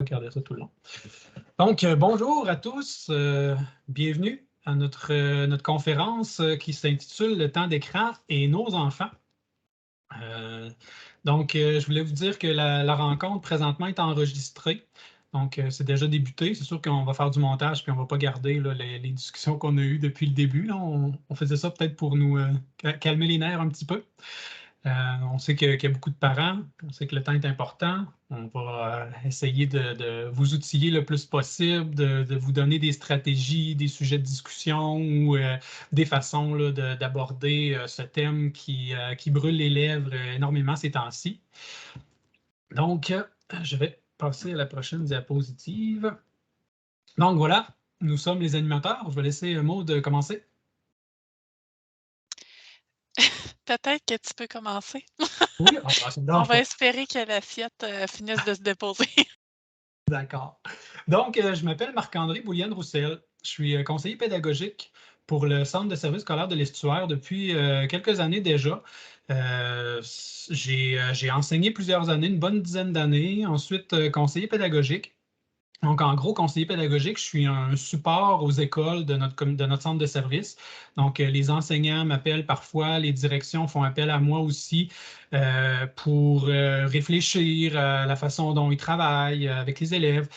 Regarder ça tout le long. Donc, bonjour à tous. Bienvenue à notre conférence qui s'intitule « Le temps d'écran et nos enfants ». Je voulais vous dire que la rencontre présentement est enregistrée. Donc, c'est déjà débuté. C'est sûr qu'on va faire du montage puis on ne va pas garder là, les discussions qu'on a eues depuis le début. Là. On faisait ça peut-être pour nous calmer les nerfs un petit peu. On sait qu'il y a beaucoup de parents, on sait que le temps est important. On va essayer de vous outiller le plus possible, de vous donner des stratégies, des sujets de discussion ou des façons d'aborder ce thème qui brûle les lèvres énormément ces temps-ci. Donc, je vais passer à la prochaine diapositive. Donc voilà, nous sommes les animateurs. Je vais laisser Maude commencer. Peut-être que tu peux commencer. Oui, ça me On dérange va pas. espérer que l'assiette finisse de se déposer. D'accord. Donc, je m'appelle Marc-André Boulienne-Roussel. Je suis conseiller pédagogique pour le Centre de services scolaires de l'Estuaire depuis quelques années déjà. J'ai enseigné plusieurs années, une bonne dizaine d'années. Ensuite, conseiller pédagogique. Donc, en gros, conseiller pédagogique, je suis un support aux écoles de notre centre de service. Donc, les enseignants m'appellent parfois, les directions font appel à moi aussi pour réfléchir à la façon dont ils travaillent avec les élèves.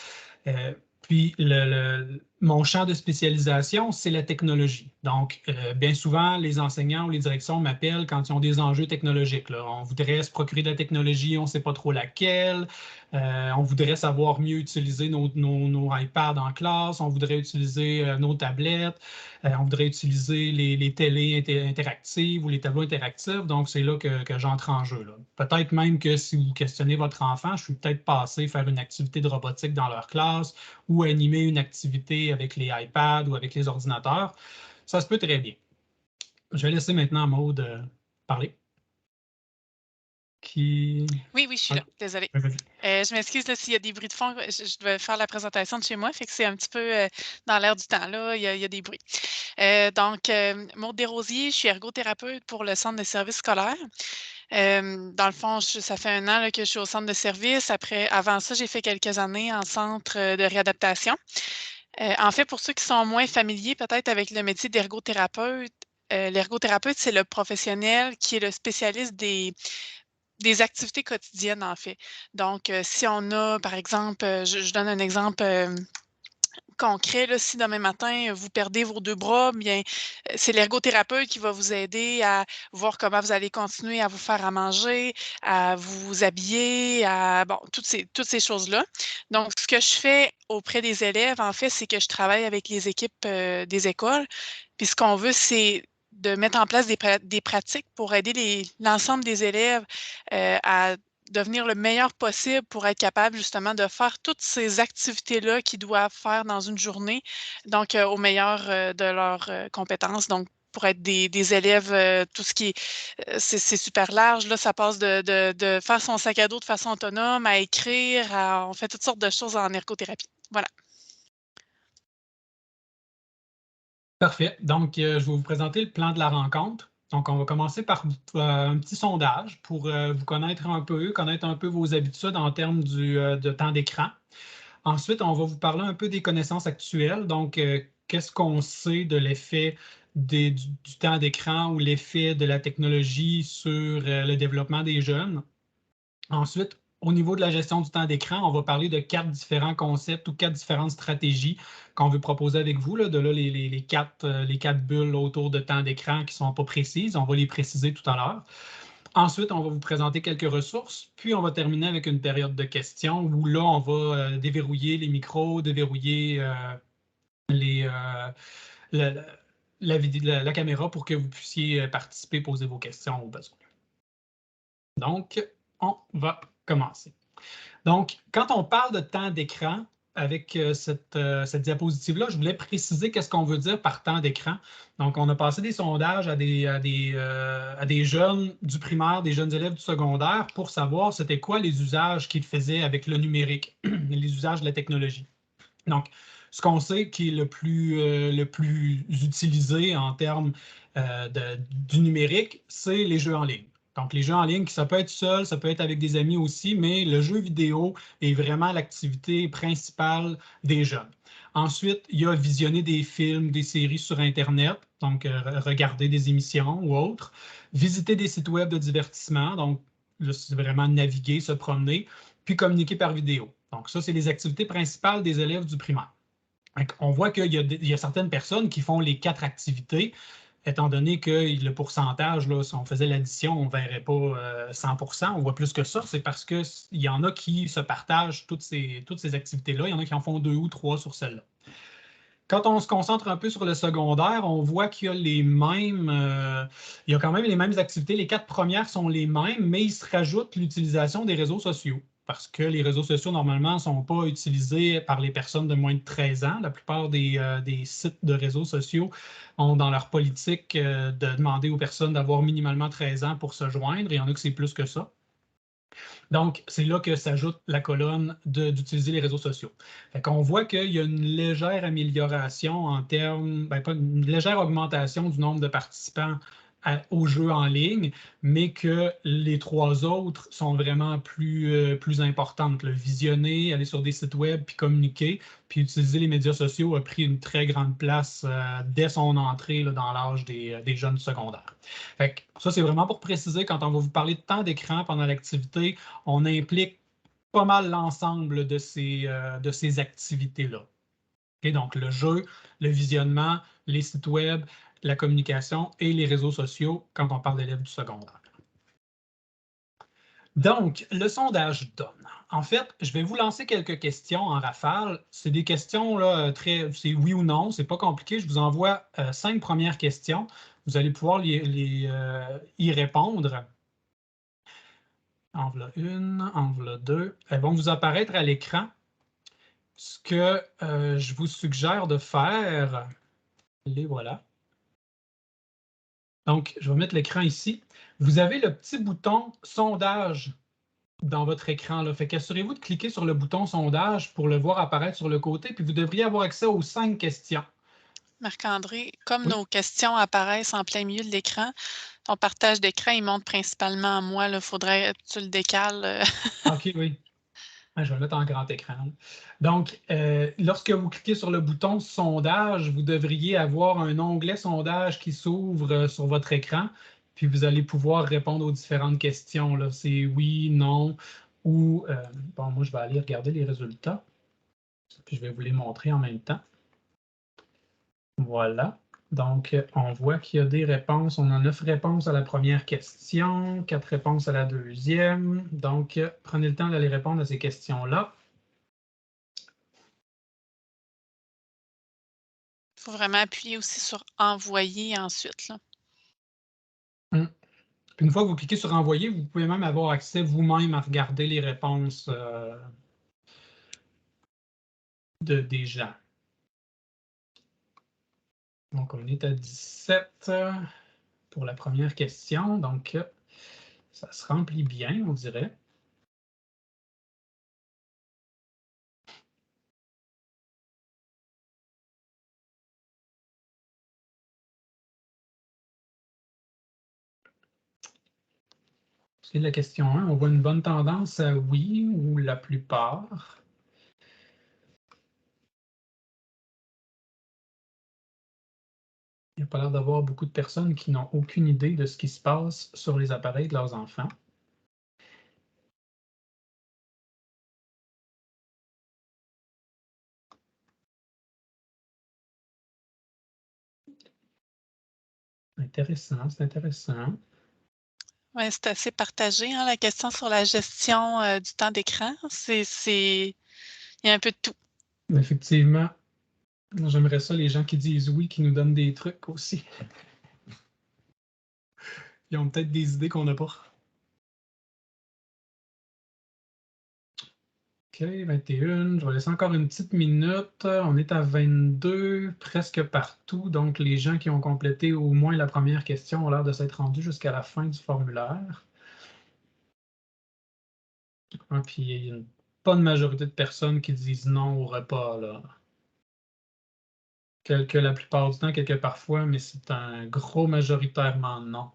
Puis, mon champ de spécialisation, c'est la technologie. Donc, bien souvent, les enseignants ou les directions m'appellent quand ils ont des enjeux technologiques. Là. On voudrait se procurer de la technologie, on ne sait pas trop laquelle. On voudrait savoir mieux utiliser nos iPads en classe, on voudrait utiliser nos tablettes, on voudrait utiliser les télés interactives ou les tableaux interactifs. Donc, c'est là que j'entre en jeu. Peut-être même que si vous questionnez votre enfant, je suis peut-être passé faire une activité de robotique dans leur classe ou animer une activité avec les iPads ou avec les ordinateurs. Ça se peut très bien. Je vais laisser maintenant Maude parler. Oui, je suis là. Désolée. Je m'excuse s'il y a des bruits de fond. Je devais faire la présentation de chez moi, fait que c'est un petit peu dans l'air du temps. Là, il y a des bruits. Maude Desrosiers, je suis ergothérapeute pour le Centre de services scolaires. Dans le fond, ça fait 1 an là, que je suis au centre de service. Avant ça, j'ai fait quelques années en centre de réadaptation. En fait, pour ceux qui sont moins familiers peut-être avec le métier d'ergothérapeute, l'ergothérapeute, c'est le professionnel qui est le spécialiste des activités quotidiennes, en fait. Donc, si on a, par exemple, je donne un exemple concret, là, si demain matin, vous perdez vos 2 bras, bien, c'est l'ergothérapeute qui va vous aider à voir comment vous allez continuer à vous faire à manger, à vous habiller, bon, toutes ces choses-là. Donc, ce que je fais auprès des élèves, en fait, c'est que je travaille avec les équipes des écoles. Puis ce qu'on veut, c'est de mettre en place des pratiques pour aider l'ensemble des élèves à devenir le meilleur possible pour être capable justement de faire toutes ces activités-là qu'ils doivent faire dans une journée, donc au meilleur de leurs compétences. Donc, pour être des élèves, tout ce qui est, c'est super large. Là, ça passe de faire son sac à dos de façon autonome, à écrire, on fait toutes sortes de choses en ergothérapie. Voilà. Parfait. Donc, je vais vous présenter le plan de la rencontre. Donc, on va commencer par un petit sondage pour vous connaître un peu vos habitudes en termes de temps d'écran. Ensuite, on va vous parler un peu des connaissances actuelles. Donc, qu'est-ce qu'on sait de l'effet du temps d'écran ou l'effet de la technologie sur le développement des jeunes? Ensuite, au niveau de la gestion du temps d'écran, on va parler de 4 différents concepts ou 4 différentes stratégies qu'on veut proposer avec vous. Là, les quatre bulles autour de temps d'écran qui ne sont pas précises. On va les préciser tout à l'heure. Ensuite, on va vous présenter quelques ressources, puis on va terminer avec une période de questions où là, on va déverrouiller les micros, déverrouiller la caméra pour que vous puissiez participer, poser vos questions au besoin. Donc, on va commencer. Donc, quand on parle de temps d'écran, avec cette diapositive-là, je voulais préciser qu'est-ce qu'on veut dire par temps d'écran. Donc, on a passé des sondages à des jeunes du primaire, des jeunes élèves du secondaire pour savoir c'était quoi les usages qu'ils faisaient avec le numérique, les usages de la technologie. Donc, ce qu'on sait qui est le plus utilisé en termes du numérique, c'est les jeux en ligne. Donc, les jeux en ligne, ça peut être seul, ça peut être avec des amis aussi, mais le jeu vidéo est vraiment l'activité principale des jeunes. Ensuite, il y a visionner des films, des séries sur Internet, donc regarder des émissions ou autres, visiter des sites web de divertissement, donc là, c'est vraiment naviguer, se promener, puis communiquer par vidéo. Donc, ça, c'est les activités principales des élèves du primaire. On voit qu'il y a certaines personnes qui font les 4 activités, étant donné que le pourcentage, là, si on faisait l'addition, on ne verrait pas 100%, on voit plus que ça. C'est parce qu'il y en a qui se partagent toutes ces activités-là. Il y en a qui en font 2 ou 3 sur celle-là. Quand on se concentre un peu sur le secondaire, on voit qu'il y a il y a quand même les mêmes activités. Les 4 premières sont les mêmes, mais il se rajoute l'utilisation des réseaux sociaux. Parce que les réseaux sociaux, normalement, ne sont pas utilisés par les personnes de moins de 13 ans. La plupart des sites de réseaux sociaux ont dans leur politique de demander aux personnes d'avoir minimalement 13 ans pour se joindre. Il y en a que c'est plus que ça. Donc, c'est là que s'ajoute la colonne d'utiliser les réseaux sociaux. On voit qu'il y a une légère amélioration en termes, pas une légère augmentation du nombre de participants aux jeux en ligne, mais que les 3 autres sont vraiment plus importantes. Le visionner, aller sur des sites web, puis communiquer, puis utiliser les médias sociaux a pris une très grande place dès son entrée là, dans l'âge des jeunes secondaires. Ça, c'est vraiment pour préciser, quand on va vous parler de temps d'écran pendant l'activité, on implique pas mal l'ensemble de ces activités-là. Donc, le jeu, le visionnement, les sites web, la communication et les réseaux sociaux quand on parle d'élèves du secondaire. Donc, le sondage donne. En fait, je vais vous lancer quelques questions en rafale. C'est des questions là, c'est oui ou non, c'est pas compliqué. Je vous envoie 5 premières questions. Vous allez pouvoir y répondre. En voilà une, en voilà deux. Elles vont vous apparaître à l'écran. Ce que je vous suggère de faire, les voilà. Donc, je vais mettre l'écran ici. Vous avez le petit bouton sondage dans votre écran. Là. Fait qu'assurez-vous de cliquer sur le bouton sondage pour le voir apparaître sur le côté, puis vous devriez avoir accès aux 5 questions. Marc-André, comme nos questions apparaissent en plein milieu de l'écran, ton partage d'écran, il montre principalement à moi. Il faudrait que tu le décales. OK, oui. Je vais le mettre en grand écran. Donc, lorsque vous cliquez sur le bouton sondage, vous devriez avoir un onglet sondage qui s'ouvre sur votre écran, puis vous allez pouvoir répondre aux différentes questions. C'est oui, non, ou bon, moi, je vais aller regarder les résultats, puis je vais vous les montrer en même temps. Voilà. Donc, on voit qu'il y a des réponses. On a 9 réponses à la première question, 4 réponses à la deuxième. Donc, prenez le temps d'aller répondre à ces questions-là. Il faut vraiment appuyer aussi sur « Envoyer » ensuite. Là. Puis une fois que vous cliquez sur « Envoyer », vous pouvez même avoir accès vous-même à regarder les réponses des gens. Donc, on est à 17 pour la première question. Donc, ça se remplit bien, on dirait. C'est la question 1. On voit une bonne tendance à oui ou la plupart. Il n'y a pas l'air d'avoir beaucoup de personnes qui n'ont aucune idée de ce qui se passe sur les appareils de leurs enfants. Intéressant, c'est intéressant. Oui, c'est assez partagé, hein, la question sur la gestion du temps d'écran. Il y a un peu de tout. Effectivement, j'aimerais ça, les gens qui disent oui, qui nous donnent des trucs aussi. Ils ont peut-être des idées qu'on n'a pas. OK, 21. Je vais laisser encore une petite minute. On est à 22, presque partout. Donc, les gens qui ont complété au moins la première question ont l'air de s'être rendus jusqu'à la fin du formulaire. Puis, il y a une bonne majorité de personnes qui disent non au repas. Là. La plupart du temps, quelques parfois, mais c'est un gros majoritairement non.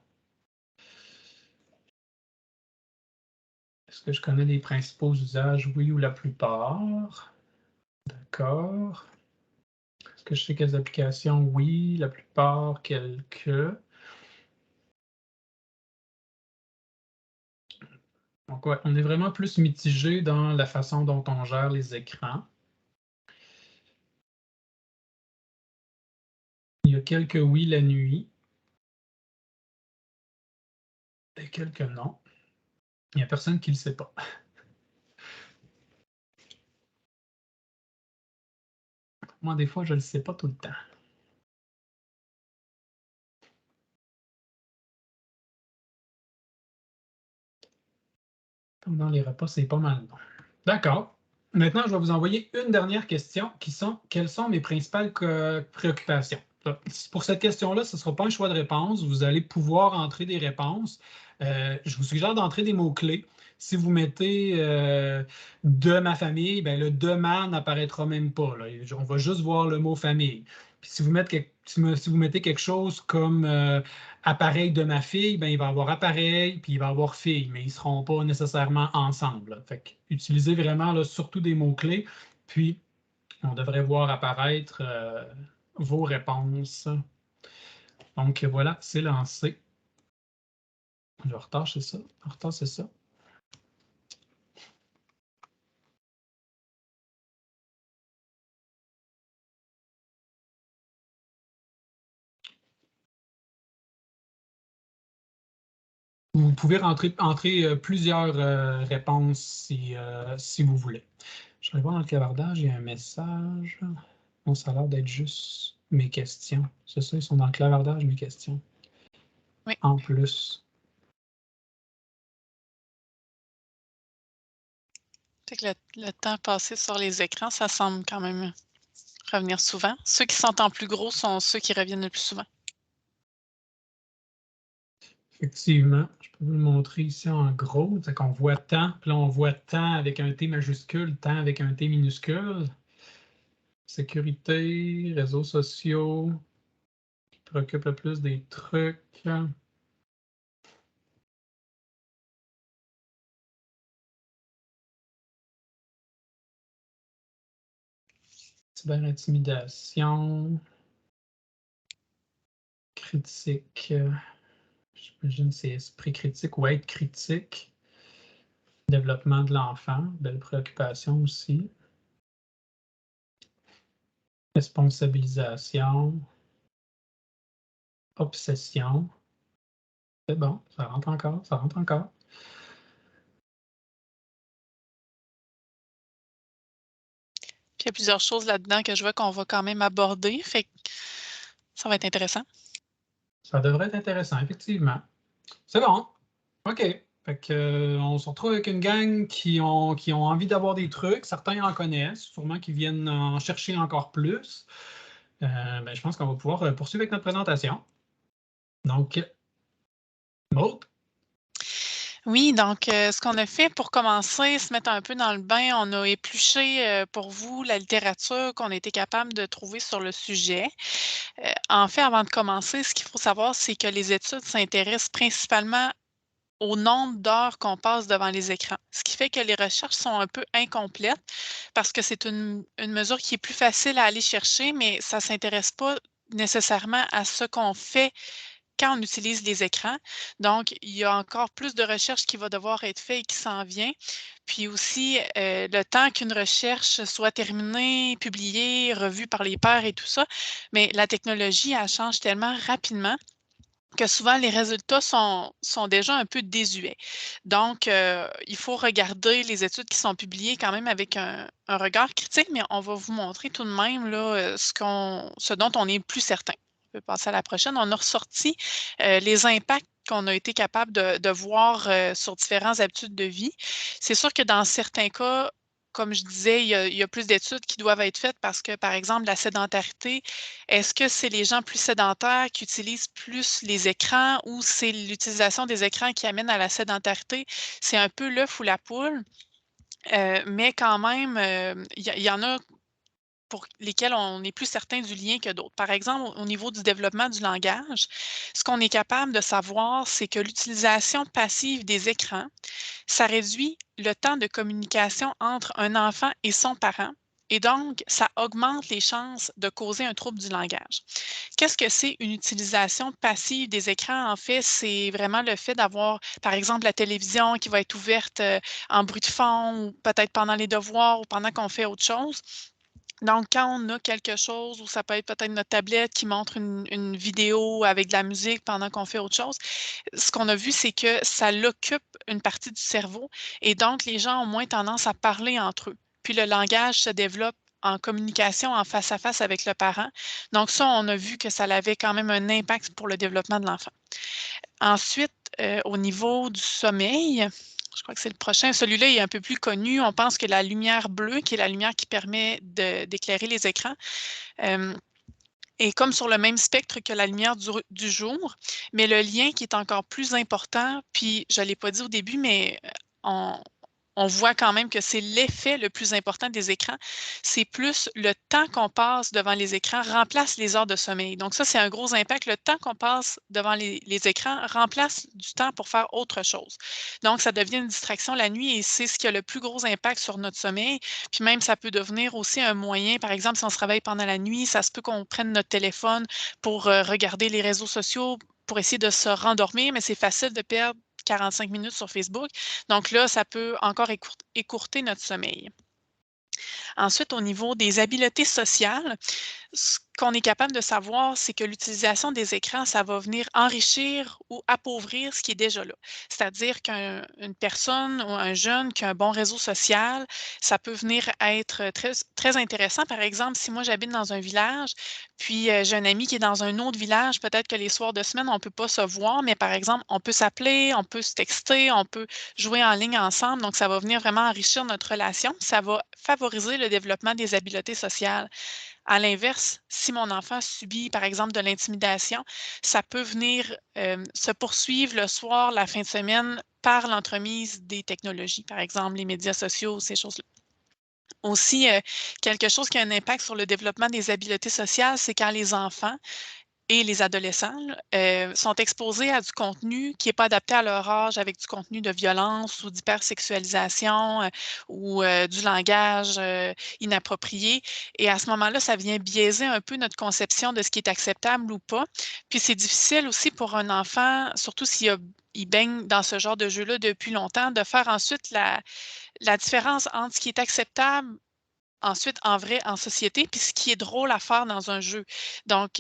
Est-ce que je connais les principaux usages? Oui ou la plupart. D'accord. Est-ce que je sais quelles applications? Oui, la plupart, quelques. Donc, ouais, on est vraiment plus mitigé dans la façon dont on gère les écrans. Il y a quelques oui la nuit. Et quelques non. Il n'y a personne qui ne le sait pas. Moi, des fois, je ne le sais pas tout le temps. Pendant les repas, c'est pas mal bon. D'accord. Maintenant, je vais vous envoyer une dernière question qui sont quelles sont mes principales préoccupations? Pour cette question-là, ce ne sera pas un choix de réponse. Vous allez pouvoir entrer des réponses. Je vous suggère d'entrer des mots-clés. Si vous mettez de ma famille, ben, le de ma n'apparaîtra même pas. Là. On va juste voir le mot famille. Puis si vous mettez quelque chose comme appareil de ma fille, ben, il va avoir appareil, puis il va avoir fille, mais ils ne seront pas nécessairement ensemble. Là. Fait que, utilisez vraiment là, surtout des mots-clés, puis on devrait voir apparaître vos réponses. Donc voilà, c'est lancé. Le retard, c'est ça. Le retard, c'est ça. Vous pouvez entrer plusieurs réponses si vous voulez. Je vais voir dans le clavardage, il y a un message. Bon, ça a l'air d'être juste mes questions. C'est ça, ils sont dans le clavardage, mes questions. Oui. En plus. Fait que le temps passé sur les écrans, ça semble quand même revenir souvent. Ceux qui sont en plus gros sont ceux qui reviennent le plus souvent. Effectivement, je peux vous le montrer ici en gros. C'est qu'on voit temps, puis là on voit temps avec un T majuscule, temps avec un T minuscule. Sécurité, réseaux sociaux, qui préoccupe le plus des trucs. Cyberintimidation, critique, j'imagine c'est esprit critique ou être critique, développement de l'enfant, belle préoccupation aussi, responsabilisation, obsession, c'est bon, ça rentre encore, ça rentre encore. Puis il y a plusieurs choses là-dedans que je vois qu'on va quand même aborder, fait que ça va être intéressant. Ça devrait être intéressant, effectivement. C'est bon. OK. Fait que, on se retrouve avec une gang qui ont envie d'avoir des trucs. Certains en connaissent, sûrement qu'ils viennent en chercher encore plus. Ben, je pense qu'on va pouvoir poursuivre avec notre présentation. Donc, Maud? Oui, donc ce qu'on a fait pour commencer, se mettre un peu dans le bain, on a épluché pour vous la littérature qu'on a été capable de trouver sur le sujet. En fait, avant de commencer, ce qu'il faut savoir, c'est que les études s'intéressent principalement au nombre d'heures qu'on passe devant les écrans. Ce qui fait que les recherches sont un peu incomplètes parce que c'est une mesure qui est plus facile à aller chercher, mais ça ne s'intéresse pas nécessairement à ce qu'on fait quand on utilise les écrans. Donc, il y a encore plus de recherches qui va devoir être fait et qui s'en vient. Puis aussi, le temps qu'une recherche soit terminée, publiée, revue par les pairs et tout ça, mais la technologie, elle change tellement rapidement que souvent les résultats sont déjà un peu désuets. Donc, il faut regarder les études qui sont publiées quand même avec un regard critique, mais on va vous montrer tout de même là, ce dont on est plus certain. On peut passer à la prochaine. On a ressorti les impacts qu'on a été capable de voir sur différentes habitudes de vie. C'est sûr que dans certains cas, comme je disais, il y a plus d'études qui doivent être faites parce que, par exemple, la sédentarité, est-ce que c'est les gens plus sédentaires qui utilisent plus les écrans ou c'est l'utilisation des écrans qui amène à la sédentarité? C'est un peu l'œuf ou la poule, mais quand même, il y en a pour lesquels on est plus certain du lien que d'autres. Par exemple, au niveau du développement du langage, ce qu'on est capable de savoir, c'est que l'utilisation passive des écrans, ça réduit le temps de communication entre un enfant et son parent et donc ça augmente les chances de causer un trouble du langage. Qu'est-ce que c'est une utilisation passive des écrans? En fait, c'est vraiment le fait d'avoir, par exemple, la télévision qui va être ouverte en bruit de fond ou peut-être pendant les devoirs ou pendant qu'on fait autre chose. Donc, quand on a quelque chose, ou ça peut être peut-être notre tablette qui montre une vidéo avec de la musique pendant qu'on fait autre chose, ce qu'on a vu, c'est que ça l'occupe une partie du cerveau et donc les gens ont moins tendance à parler entre eux. Puis le langage se développe en communication, en face à face avec le parent. Donc ça, on a vu que ça avait quand même un impact pour le développement de l'enfant. Ensuite, au niveau du sommeil, je crois que c'est le prochain. Celui-là est un peu plus connu. On pense que la lumière bleue, qui est la lumière qui permet d'éclairer les écrans, est comme sur le même spectre que la lumière du jour, mais le lien qui est encore plus important, puis je ne l'ai pas dit au début, mais on voit quand même que c'est l'effet le plus important des écrans. C'est plus le temps qu'on passe devant les écrans remplace les heures de sommeil. Donc ça, c'est un gros impact. Le temps qu'on passe devant les écrans remplace du temps pour faire autre chose. Donc, ça devient une distraction la nuit et c'est ce qui a le plus gros impact sur notre sommeil. Puis même, ça peut devenir aussi un moyen, par exemple, si on se réveille pendant la nuit, ça se peut qu'on prenne notre téléphone pour regarder les réseaux sociaux, pour essayer de se rendormir, mais c'est facile de perdre 45 minutes sur Facebook. Donc là, ça peut encore écourter notre sommeil. Ensuite, au niveau des habiletés sociales, ce qu'on est capable de savoir, c'est que l'utilisation des écrans, ça va venir enrichir ou appauvrir ce qui est déjà là. C'est-à-dire qu'une personne ou un jeune qui a un bon réseau social, ça peut venir être très, très intéressant. Par exemple, si moi j'habite dans un village, puis j'ai un ami qui est dans un autre village, peut-être que les soirs de semaine, on ne peut pas se voir, mais par exemple, on peut s'appeler, on peut se texter, on peut jouer en ligne ensemble. Donc, ça va venir vraiment enrichir notre relation. Ça va favoriser le développement des habiletés sociales. À l'inverse, si mon enfant subit, par exemple, de l'intimidation, ça peut venir se poursuivre le soir, la fin de semaine, par l'entremise des technologies, par exemple, les médias sociaux, ces choses-là. Aussi, quelque chose qui a un impact sur le développement des habiletés sociales, c'est quand les enfants et les adolescents sont exposés à du contenu qui n'est pas adapté à leur âge, avec du contenu de violence ou d'hypersexualisation ou du langage inapproprié. Et à ce moment-là, ça vient biaiser un peu notre conception de ce qui est acceptable ou pas. Puis c'est difficile aussi pour un enfant, surtout il baigne dans ce genre de jeu-là depuis longtemps, de faire ensuite la différence entre ce qui est acceptable ensuite, en vrai, en société, puis ce qui est drôle à faire dans un jeu. Donc,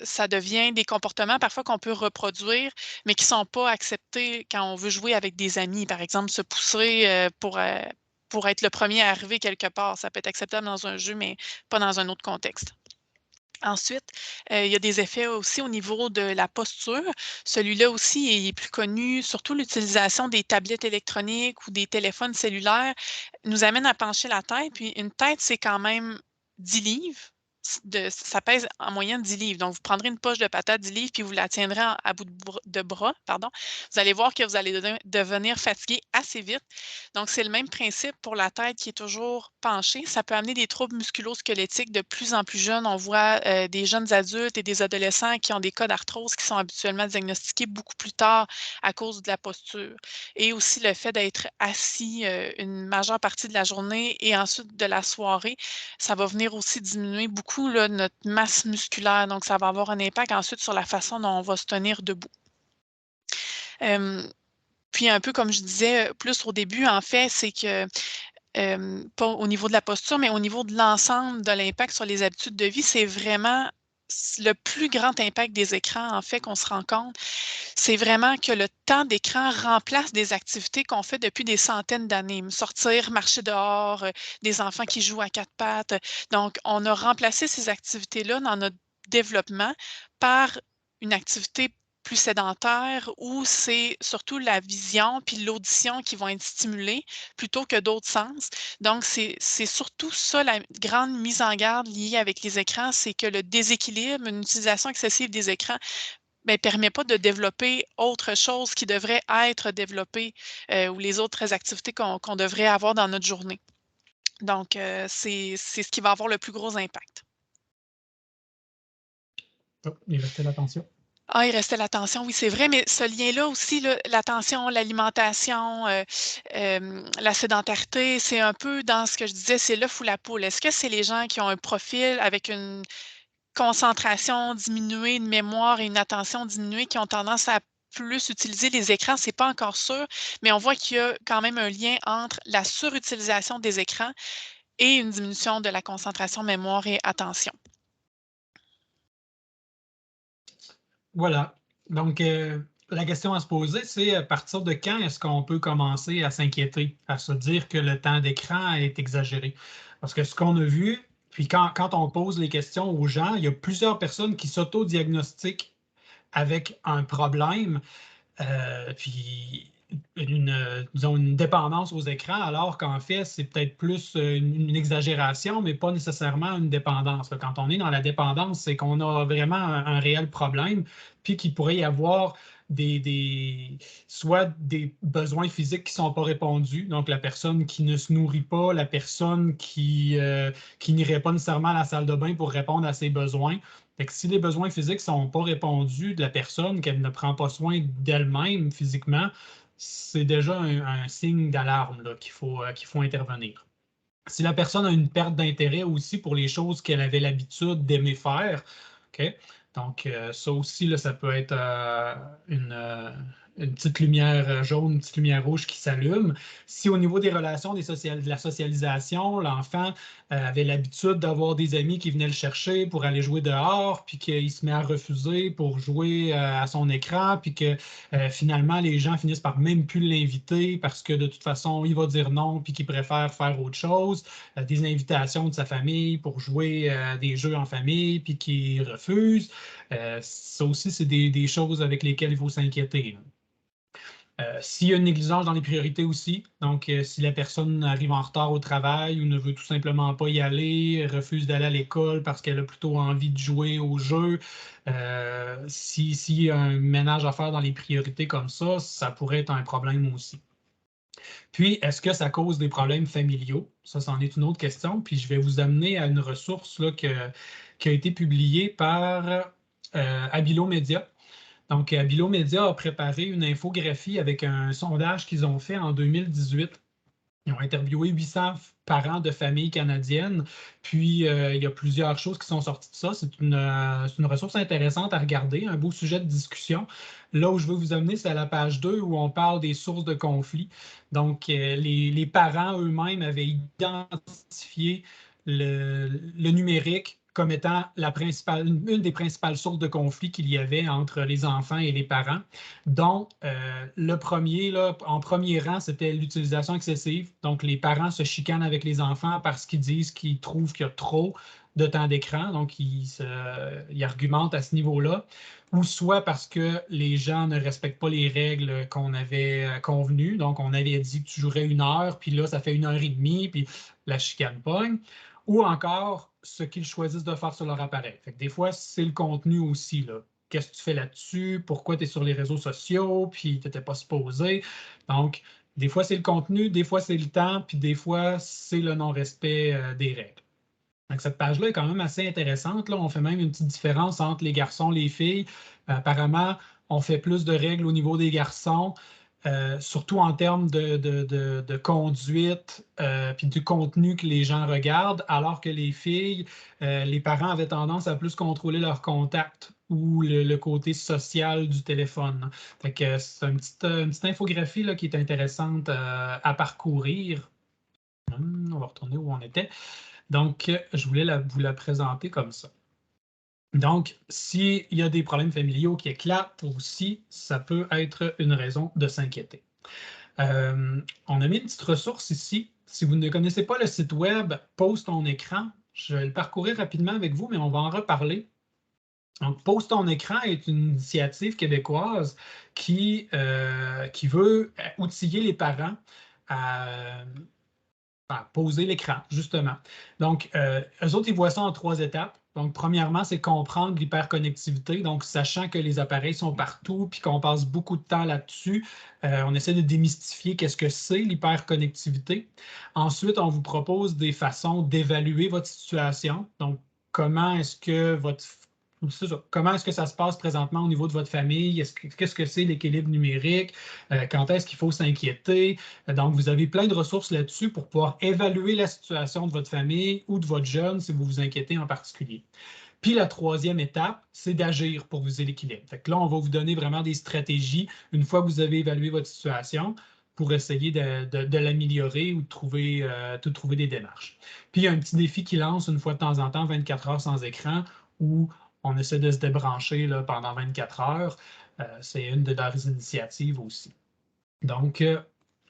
ça devient des comportements parfois qu'on peut reproduire, mais qui ne sont pas acceptés quand on veut jouer avec des amis. Par exemple, se pousser pour être le premier à arriver quelque part. Ça peut être acceptable dans un jeu, mais pas dans un autre contexte. Ensuite, il y a des effets aussi au niveau de la posture. Celui-là aussi est plus connu, surtout l'utilisation des tablettes électroniques ou des téléphones cellulaires nous amène à pencher la tête. Puis une tête, c'est quand même 10 livres. Ça pèse en moyenne 10 livres. Donc, vous prendrez une poche de patate 10 livres, puis vous la tiendrez à bout de bras, pardon. Vous allez voir que vous allez devenir fatigué assez vite. Donc, c'est le même principe pour la tête qui est toujours penchée. Ça peut amener des troubles musculo-squelettiques de plus en plus jeunes. On voit des jeunes adultes et des adolescents qui ont des cas d'arthrose qui sont habituellement diagnostiqués beaucoup plus tard à cause de la posture. Et aussi le fait d'être assis une majeure partie de la journée et ensuite de la soirée, ça va venir aussi diminuer beaucoup là, notre masse musculaire. Donc, ça va avoir un impact ensuite sur la façon dont on va se tenir debout. Puis un peu comme je disais plus au début, en fait, c'est que pas au niveau de la posture, mais au niveau de l'ensemble de l'impact sur les habitudes de vie, c'est vraiment le plus grand impact des écrans, en fait, qu'on se rend compte. C'est vraiment que le temps d'écran remplace des activités qu'on fait depuis des centaines d'années. Sortir, marcher dehors, des enfants qui jouent à quatre pattes. Donc, on a remplacé ces activités-là dans notre développement par une activité plus sédentaire où c'est surtout la vision puis l'audition qui vont être stimulées plutôt que d'autres sens. Donc, c'est surtout ça la grande mise en garde liée avec les écrans, c'est que le déséquilibre, une utilisation excessive des écrans ne permet pas de développer autre chose qui devrait être développée ou les autres activités qu'on devrait avoir dans notre journée. Donc, c'est ce qui va avoir le plus gros impact. Oh, il restait l'attention. Ah, il restait l'attention, oui, c'est vrai, mais ce lien-là aussi, là, l'attention, l'alimentation, la sédentarité, c'est un peu dans ce que je disais, c'est l'œuf ou la poule. Est-ce que c'est les gens qui ont un profil avec une concentration diminuée, une mémoire et une attention diminuée qui ont tendance à plus utiliser les écrans? C'est pas encore sûr, mais on voit qu'il y a quand même un lien entre la surutilisation des écrans et une diminution de la concentration, mémoire et attention. Voilà. Donc, la question à se poser, c'est à partir de quand est-ce qu'on peut commencer à s'inquiéter, à se dire que le temps d'écran est exagéré? Parce que ce qu'on a vu, puis quand on pose les questions aux gens, il y a plusieurs personnes qui s'auto-diagnostiquent avec un problème, puis disons une dépendance aux écrans, alors qu'en fait, c'est peut-être plus une exagération, mais pas nécessairement une dépendance. Quand on est dans la dépendance, c'est qu'on a vraiment un réel problème, puis qu'il pourrait y avoir soit des besoins physiques qui ne sont pas répondus, donc la personne qui ne se nourrit pas, la personne qui n'irait pas nécessairement à la salle de bain pour répondre à ses besoins. Fait que si les besoins physiques ne sont pas répondus de la personne, qu'elle ne prend pas soin d'elle-même physiquement, c'est déjà un signe d'alarme qu'il faut intervenir. Si la personne a une perte d'intérêt aussi pour les choses qu'elle avait l'habitude d'aimer faire, OK? Donc, ça aussi, là, ça peut être une petite lumière jaune, une petite lumière rouge qui s'allume. Si au niveau des relations, de la socialisation, l'enfant avait l'habitude d'avoir des amis qui venaient le chercher pour aller jouer dehors, puis qu'il se met à refuser pour jouer à son écran, puis que finalement, les gens finissent par même plus l'inviter parce que de toute façon, il va dire non, puis qu'il préfère faire autre chose, des invitations de sa famille pour jouer des jeux en famille, puis qu'il refuse. Ça aussi, c'est des choses avec lesquelles il faut s'inquiéter. S'il y a une négligence dans les priorités aussi, donc si la personne arrive en retard au travail ou ne veut tout simplement pas y aller, refuse d'aller à l'école parce qu'elle a plutôt envie de jouer au jeu, s'il y a un ménage à faire dans les priorités comme ça pourrait être un problème aussi. Puis, est-ce que ça cause des problèmes familiaux? Ça, c'en est une autre question. Puis, je vais vous amener à une ressource là, qui a été publiée par Abilo Media. Donc, Abilo Media a préparé une infographie avec un sondage qu'ils ont fait en 2018. Ils ont interviewé 800 parents de familles canadiennes. Puis, il y a plusieurs choses qui sont sorties de ça. C'est une ressource intéressante à regarder, un beau sujet de discussion. Là où je veux vous amener, c'est à la page 2 où on parle des sources de conflits. Donc, les parents eux-mêmes avaient identifié le numérique comme étant une des principales sources de conflits qu'il y avait entre les enfants et les parents, dont le premier, là, en premier rang, c'était l'utilisation excessive. Donc, les parents se chicanent avec les enfants parce qu'ils trouvent qu'il y a trop de temps d'écran, donc ils argumentent à ce niveau-là, ou soit parce que les gens ne respectent pas les règles qu'on avait convenues. Donc, on avait dit que tu jouerais 1 heure, puis là, ça fait 1 heure et demie, puis la chicane pogne, ou encore ce qu'ils choisissent de faire sur leur appareil. Fait que des fois, c'est le contenu aussi, là. Qu'est-ce que tu fais là-dessus? Pourquoi tu es sur les réseaux sociaux? Puis tu n'étais pas supposé. Donc, des fois, c'est le contenu, des fois, c'est le temps, puis des fois, c'est le non-respect des règles. Donc, cette page-là est quand même assez intéressante. Là. On fait même une petite différence entre les garçons et les filles. Apparemment, on fait plus de règles au niveau des garçons, surtout en termes de conduite puis du contenu que les gens regardent, alors que les filles, les parents avaient tendance à plus contrôler leur contact ou le côté social du téléphone. Fait que c'est une petite infographie là, qui est intéressante à parcourir. On va retourner où on était. Donc, je voulais vous la présenter comme ça. Donc, s'il y a des problèmes familiaux qui éclatent aussi, ça peut être une raison de s'inquiéter. On a mis une petite ressource ici. Si vous ne connaissez pas le site web Pose ton écran, je vais le parcourir rapidement avec vous, mais on va en reparler. Donc, Pose ton écran est une initiative québécoise qui veut outiller les parents à poser l'écran, justement. Donc, eux autres, ils voient ça en 3 étapes. Donc, premièrement, c'est comprendre l'hyperconnectivité. Donc, sachant que les appareils sont partout puis qu'on passe beaucoup de temps là-dessus, on essaie de démystifier qu'est-ce que c'est l'hyperconnectivité. Ensuite, on vous propose des façons d'évaluer votre situation. Donc, comment est-ce que comment est-ce que ça se passe présentement au niveau de votre famille? Qu'est-ce que c'est l'équilibre numérique? Quand est-ce qu'il faut s'inquiéter? Donc, vous avez plein de ressources là-dessus pour pouvoir évaluer la situation de votre famille ou de votre jeune si vous vous inquiétez en particulier. Puis la troisième étape, c'est d'agir pour viser l'équilibre. Fait que là, on va vous donner vraiment des stratégies une fois que vous avez évalué votre situation pour essayer de l'améliorer ou de trouver des démarches. Puis il y a un petit défi qui lance une fois de temps en temps, 24 heures sans écran, où on essaie de se débrancher là, pendant 24 heures. C'est une de leurs initiatives aussi. Donc,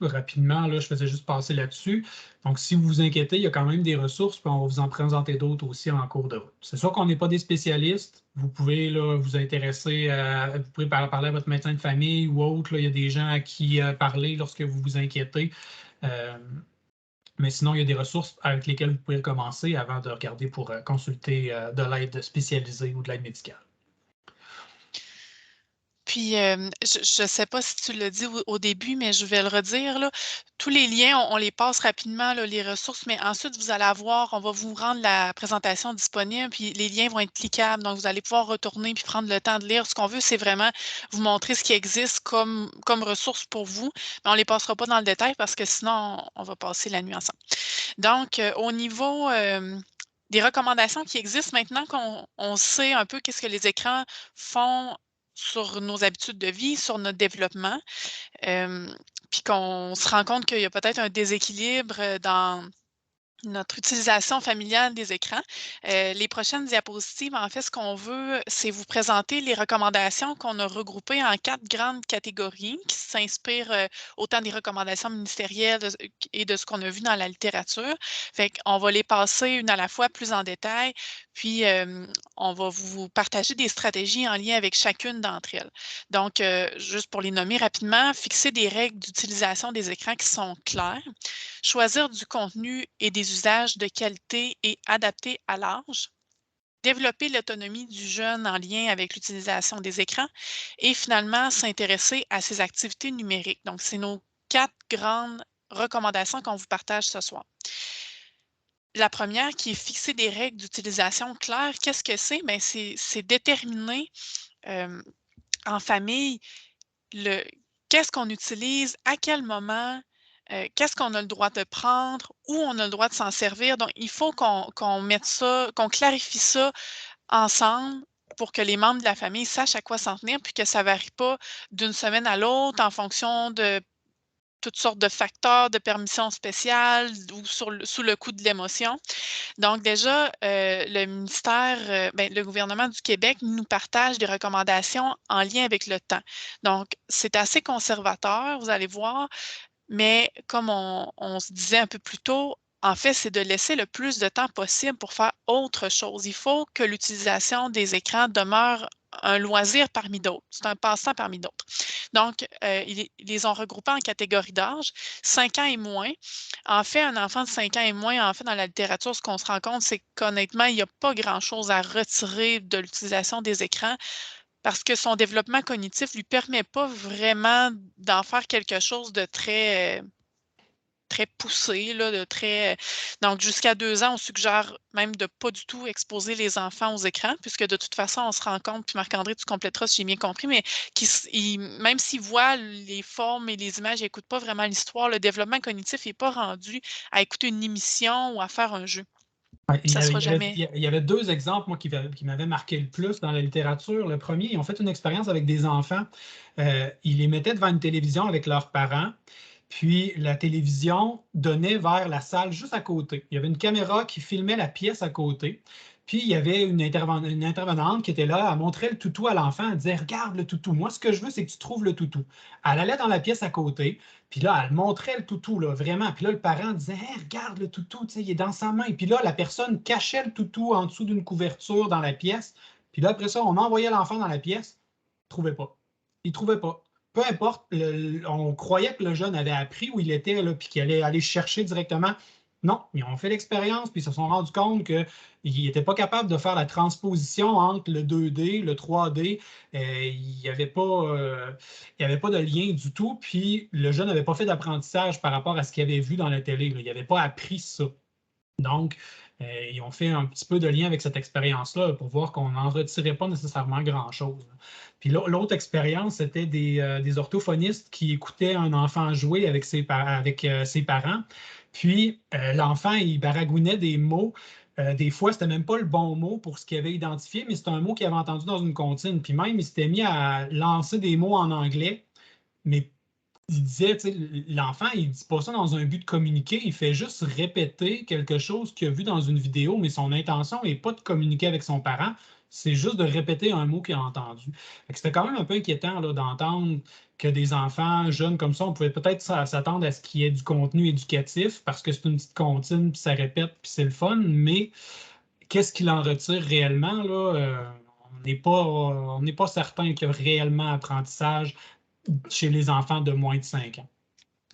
rapidement, là, je faisais juste passer là-dessus. Donc, si vous vous inquiétez, il y a quand même des ressources, puis on va vous en présenter d'autres aussi en cours de route. C'est sûr qu'on n'est pas des spécialistes. Vous pouvez là, vous intéresser, vous pouvez parler à votre médecin de famille ou autre. Là, il y a des gens à qui parler lorsque vous vous inquiétez. Mais sinon, il y a des ressources avec lesquelles vous pouvez commencer avant de regarder pour consulter de l'aide spécialisée ou de l'aide médicale. Puis, je ne sais pas si tu l'as dit au début, mais je vais le redire, là. Tous les liens, on les passe rapidement, là, les ressources, mais ensuite, vous allez avoir, on va vous rendre la présentation disponible, puis les liens vont être cliquables. Donc, vous allez pouvoir retourner puis prendre le temps de lire. Ce qu'on veut, c'est vraiment vous montrer ce qui existe comme ressources pour vous, mais on ne les passera pas dans le détail parce que sinon, on va passer la nuit ensemble. Donc, au niveau des recommandations qui existent maintenant qu'on sait un peu qu'est-ce que les écrans font sur nos habitudes de vie, sur notre développement, puis qu'on se rend compte qu'il y a peut-être un déséquilibre dans notre utilisation familiale des écrans. Les prochaines diapositives, en fait, ce qu'on veut, c'est vous présenter les recommandations qu'on a regroupées en 4 grandes catégories qui s'inspirent autant des recommandations ministérielles et de ce qu'on a vu dans la littérature. Fait qu'on va les passer une à la fois plus en détail, puis on va vous partager des stratégies en lien avec chacune d'entre elles. Donc, juste pour les nommer rapidement, fixer des règles d'utilisation des écrans qui sont claires, choisir du contenu et des usages de qualité et adaptés à l'âge, développer l'autonomie du jeune en lien avec l'utilisation des écrans et finalement s'intéresser à ses activités numériques. Donc, c'est nos 4 grandes recommandations qu'on vous partage ce soir. La première qui est fixer des règles d'utilisation claires. Qu'est-ce que c'est? Bien, c'est déterminer en famille qu'est-ce qu'on utilise, à quel moment, qu'est-ce qu'on a le droit de prendre, où on a le droit de s'en servir. Donc, il faut qu'on mette ça, qu'on clarifie ça ensemble pour que les membres de la famille sachent à quoi s'en tenir, puis que ça ne varie pas d'une semaine à l'autre en fonction de toutes sortes de facteurs, de permissions spéciales ou sous le coup de l'émotion. Donc déjà, le ministère, le gouvernement du Québec nous partage des recommandations en lien avec le temps. Donc, c'est assez conservateur, vous allez voir, mais comme on se disait un peu plus tôt, en fait, c'est de laisser le plus de temps possible pour faire autre chose. Il faut que l'utilisation des écrans demeure un loisir parmi d'autres. C'est un passe-temps parmi d'autres. Donc, ils les ont regroupés en catégories d'âge, 5 ans et moins. En fait, un enfant de 5 ans et moins, en fait, dans la littérature, ce qu'on se rend compte, c'est qu'honnêtement, il n'y a pas grand-chose à retirer de l'utilisation des écrans parce que son développement cognitif ne lui permet pas vraiment d'en faire quelque chose de très, très poussé, là, de très. Donc, jusqu'à 2 ans, on suggère même de ne pas du tout exposer les enfants aux écrans, puisque de toute façon, on se rend compte, puis Marc-André, tu compléteras si j'ai bien compris, mais même s'ils voient les formes et les images, ils n'écoutent pas vraiment l'histoire, le développement cognitif n'est pas rendu à écouter une émission ou à faire un jeu. Ouais, Ça sera jamais. il y avait 2 exemples, moi, qui m'avaient marqué le plus dans la littérature. Le premier, ils ont fait une expérience avec des enfants. Ils les mettaient devant une télévision avec leurs parents. Puis la télévision donnait vers la salle juste à côté. Il y avait une caméra qui filmait la pièce à côté. Puis il y avait une intervenante qui était là, elle montrait le toutou à l'enfant, elle disait: Regarde le toutou, moi ce que je veux, c'est que tu trouves le toutou. Elle allait dans la pièce à côté, puis là, elle montrait le toutou, là, vraiment. Puis là, le parent disait: Hey, regarde le toutou, il est dans sa main. Puis là, la personne cachait le toutou en dessous d'une couverture dans la pièce. Puis là, après ça, on envoyait l'enfant dans la pièce, il ne trouvait pas. Il ne trouvait pas. Peu importe, on croyait que le jeune avait appris où il était, là, puis qu'il allait aller chercher directement. Non, ils ont fait l'expérience, puis ils se sont rendus compte qu'ils n'étaient pas capables de faire la transposition entre le 2D, le 3D. Il n'y avait pas de lien du tout, puis le jeune n'avait pas fait d'apprentissage par rapport à ce qu'il avait vu dans la télé. Là. Il n'avait pas appris ça. Donc, ils ont fait un petit peu de lien avec cette expérience-là pour voir qu'on n'en retirait pas nécessairement grand-chose. Puis l'autre expérience, c'était des orthophonistes qui écoutaient un enfant jouer avec ses parents. Puis l'enfant, il baragouinait des mots. Des fois, c'était même pas le bon mot pour ce qu'il avait identifié, mais c'était un mot qu'il avait entendu dans une comptine. Puis même, il s'était mis à lancer des mots en anglais, mais il disait, l'enfant, il ne dit pas ça dans un but de communiquer, il fait juste répéter quelque chose qu'il a vu dans une vidéo, mais son intention n'est pas de communiquer avec son parent, c'est juste de répéter un mot qu'il a entendu. C'était quand même un peu inquiétant d'entendre que des enfants jeunes comme ça, on pouvait peut-être s'attendre à ce qu'il y ait du contenu éducatif, parce que c'est une petite comptine, puis ça répète, puis c'est le fun, mais qu'est-ce qu'il en retire réellement, là? On n'est pas certain qu'il y a réellement apprentissage chez les enfants de moins de 5 ans.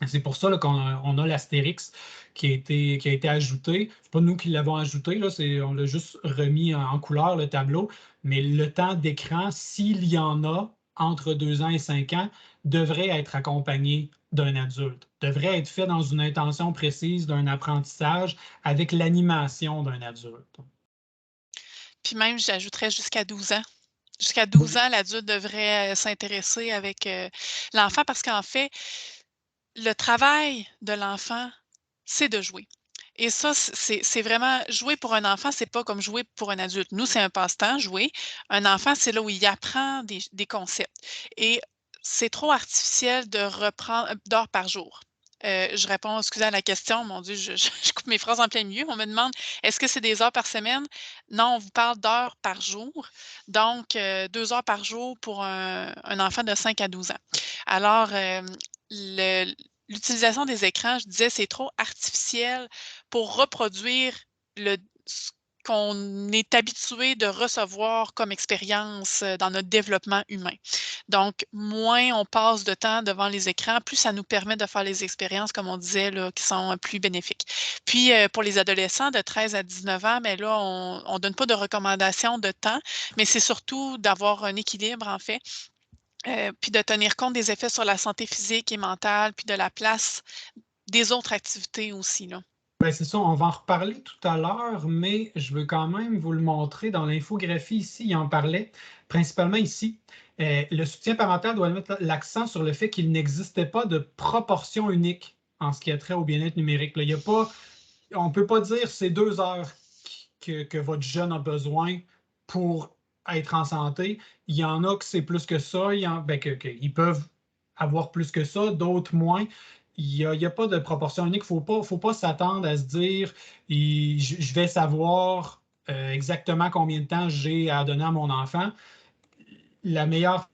C'est pour ça qu'on a l'astérix qui a été ajouté. Ce n'est pas nous qui l'avons ajouté, là, on l'a juste remis en couleur, le tableau, mais le temps d'écran, s'il y en a entre 2 ans et 5 ans, devrait être accompagné d'un adulte, devrait être fait dans une intention précise d'un apprentissage avec l'animation d'un adulte. Puis même, j'ajouterais jusqu'à 12 ans. Jusqu'à 12 ans, l'adulte devrait s'intéresser avec l'enfant parce qu'en fait, le travail de l'enfant, c'est de jouer. Et ça, c'est vraiment jouer pour un enfant, c'est pas comme jouer pour un adulte. Nous, c'est un passe-temps, jouer. Un enfant, c'est là où il apprend des concepts. Et c'est trop artificiel de reprendre d'heures par jour. Je réponds, excusez à la question, mon Dieu, je coupe mes phrases en plein milieu. On me demande, est-ce que c'est des heures par semaine? Non, on vous parle d'heures par jour. Donc, 2 heures par jour pour un enfant de 5 à 12 ans. Alors, l'utilisation des écrans, je disais, c'est trop artificiel pour reproduire ce qu'on est habitué de recevoir comme expérience dans notre développement humain. Donc, moins on passe de temps devant les écrans, plus ça nous permet de faire les expériences, comme on disait, là, qui sont plus bénéfiques. Puis, pour les adolescents de 13 à 19 ans, mais là, on ne donne pas de recommandations de temps, mais c'est surtout d'avoir un équilibre, en fait, puis de tenir compte des effets sur la santé physique et mentale, puis de la place des autres activités aussi, là. Ben, c'est ça, on va en reparler tout à l'heure, mais je veux quand même vous le montrer dans l'infographie ici, il en parlait, principalement ici. Le soutien parental doit mettre l'accent sur le fait qu'il n'existait pas de proportion unique en ce qui a trait au bien-être numérique. Là, il y a pas, on ne peut pas dire c'est 2 heures que votre jeune a besoin pour être en santé. Il y en a que c'est plus que ça, ils peuvent avoir plus que ça, d'autres moins. Il n'y a pas de proportion unique. Il ne faut pas s'attendre à se dire je vais savoir exactement combien de temps j'ai à donner à mon enfant. La meilleure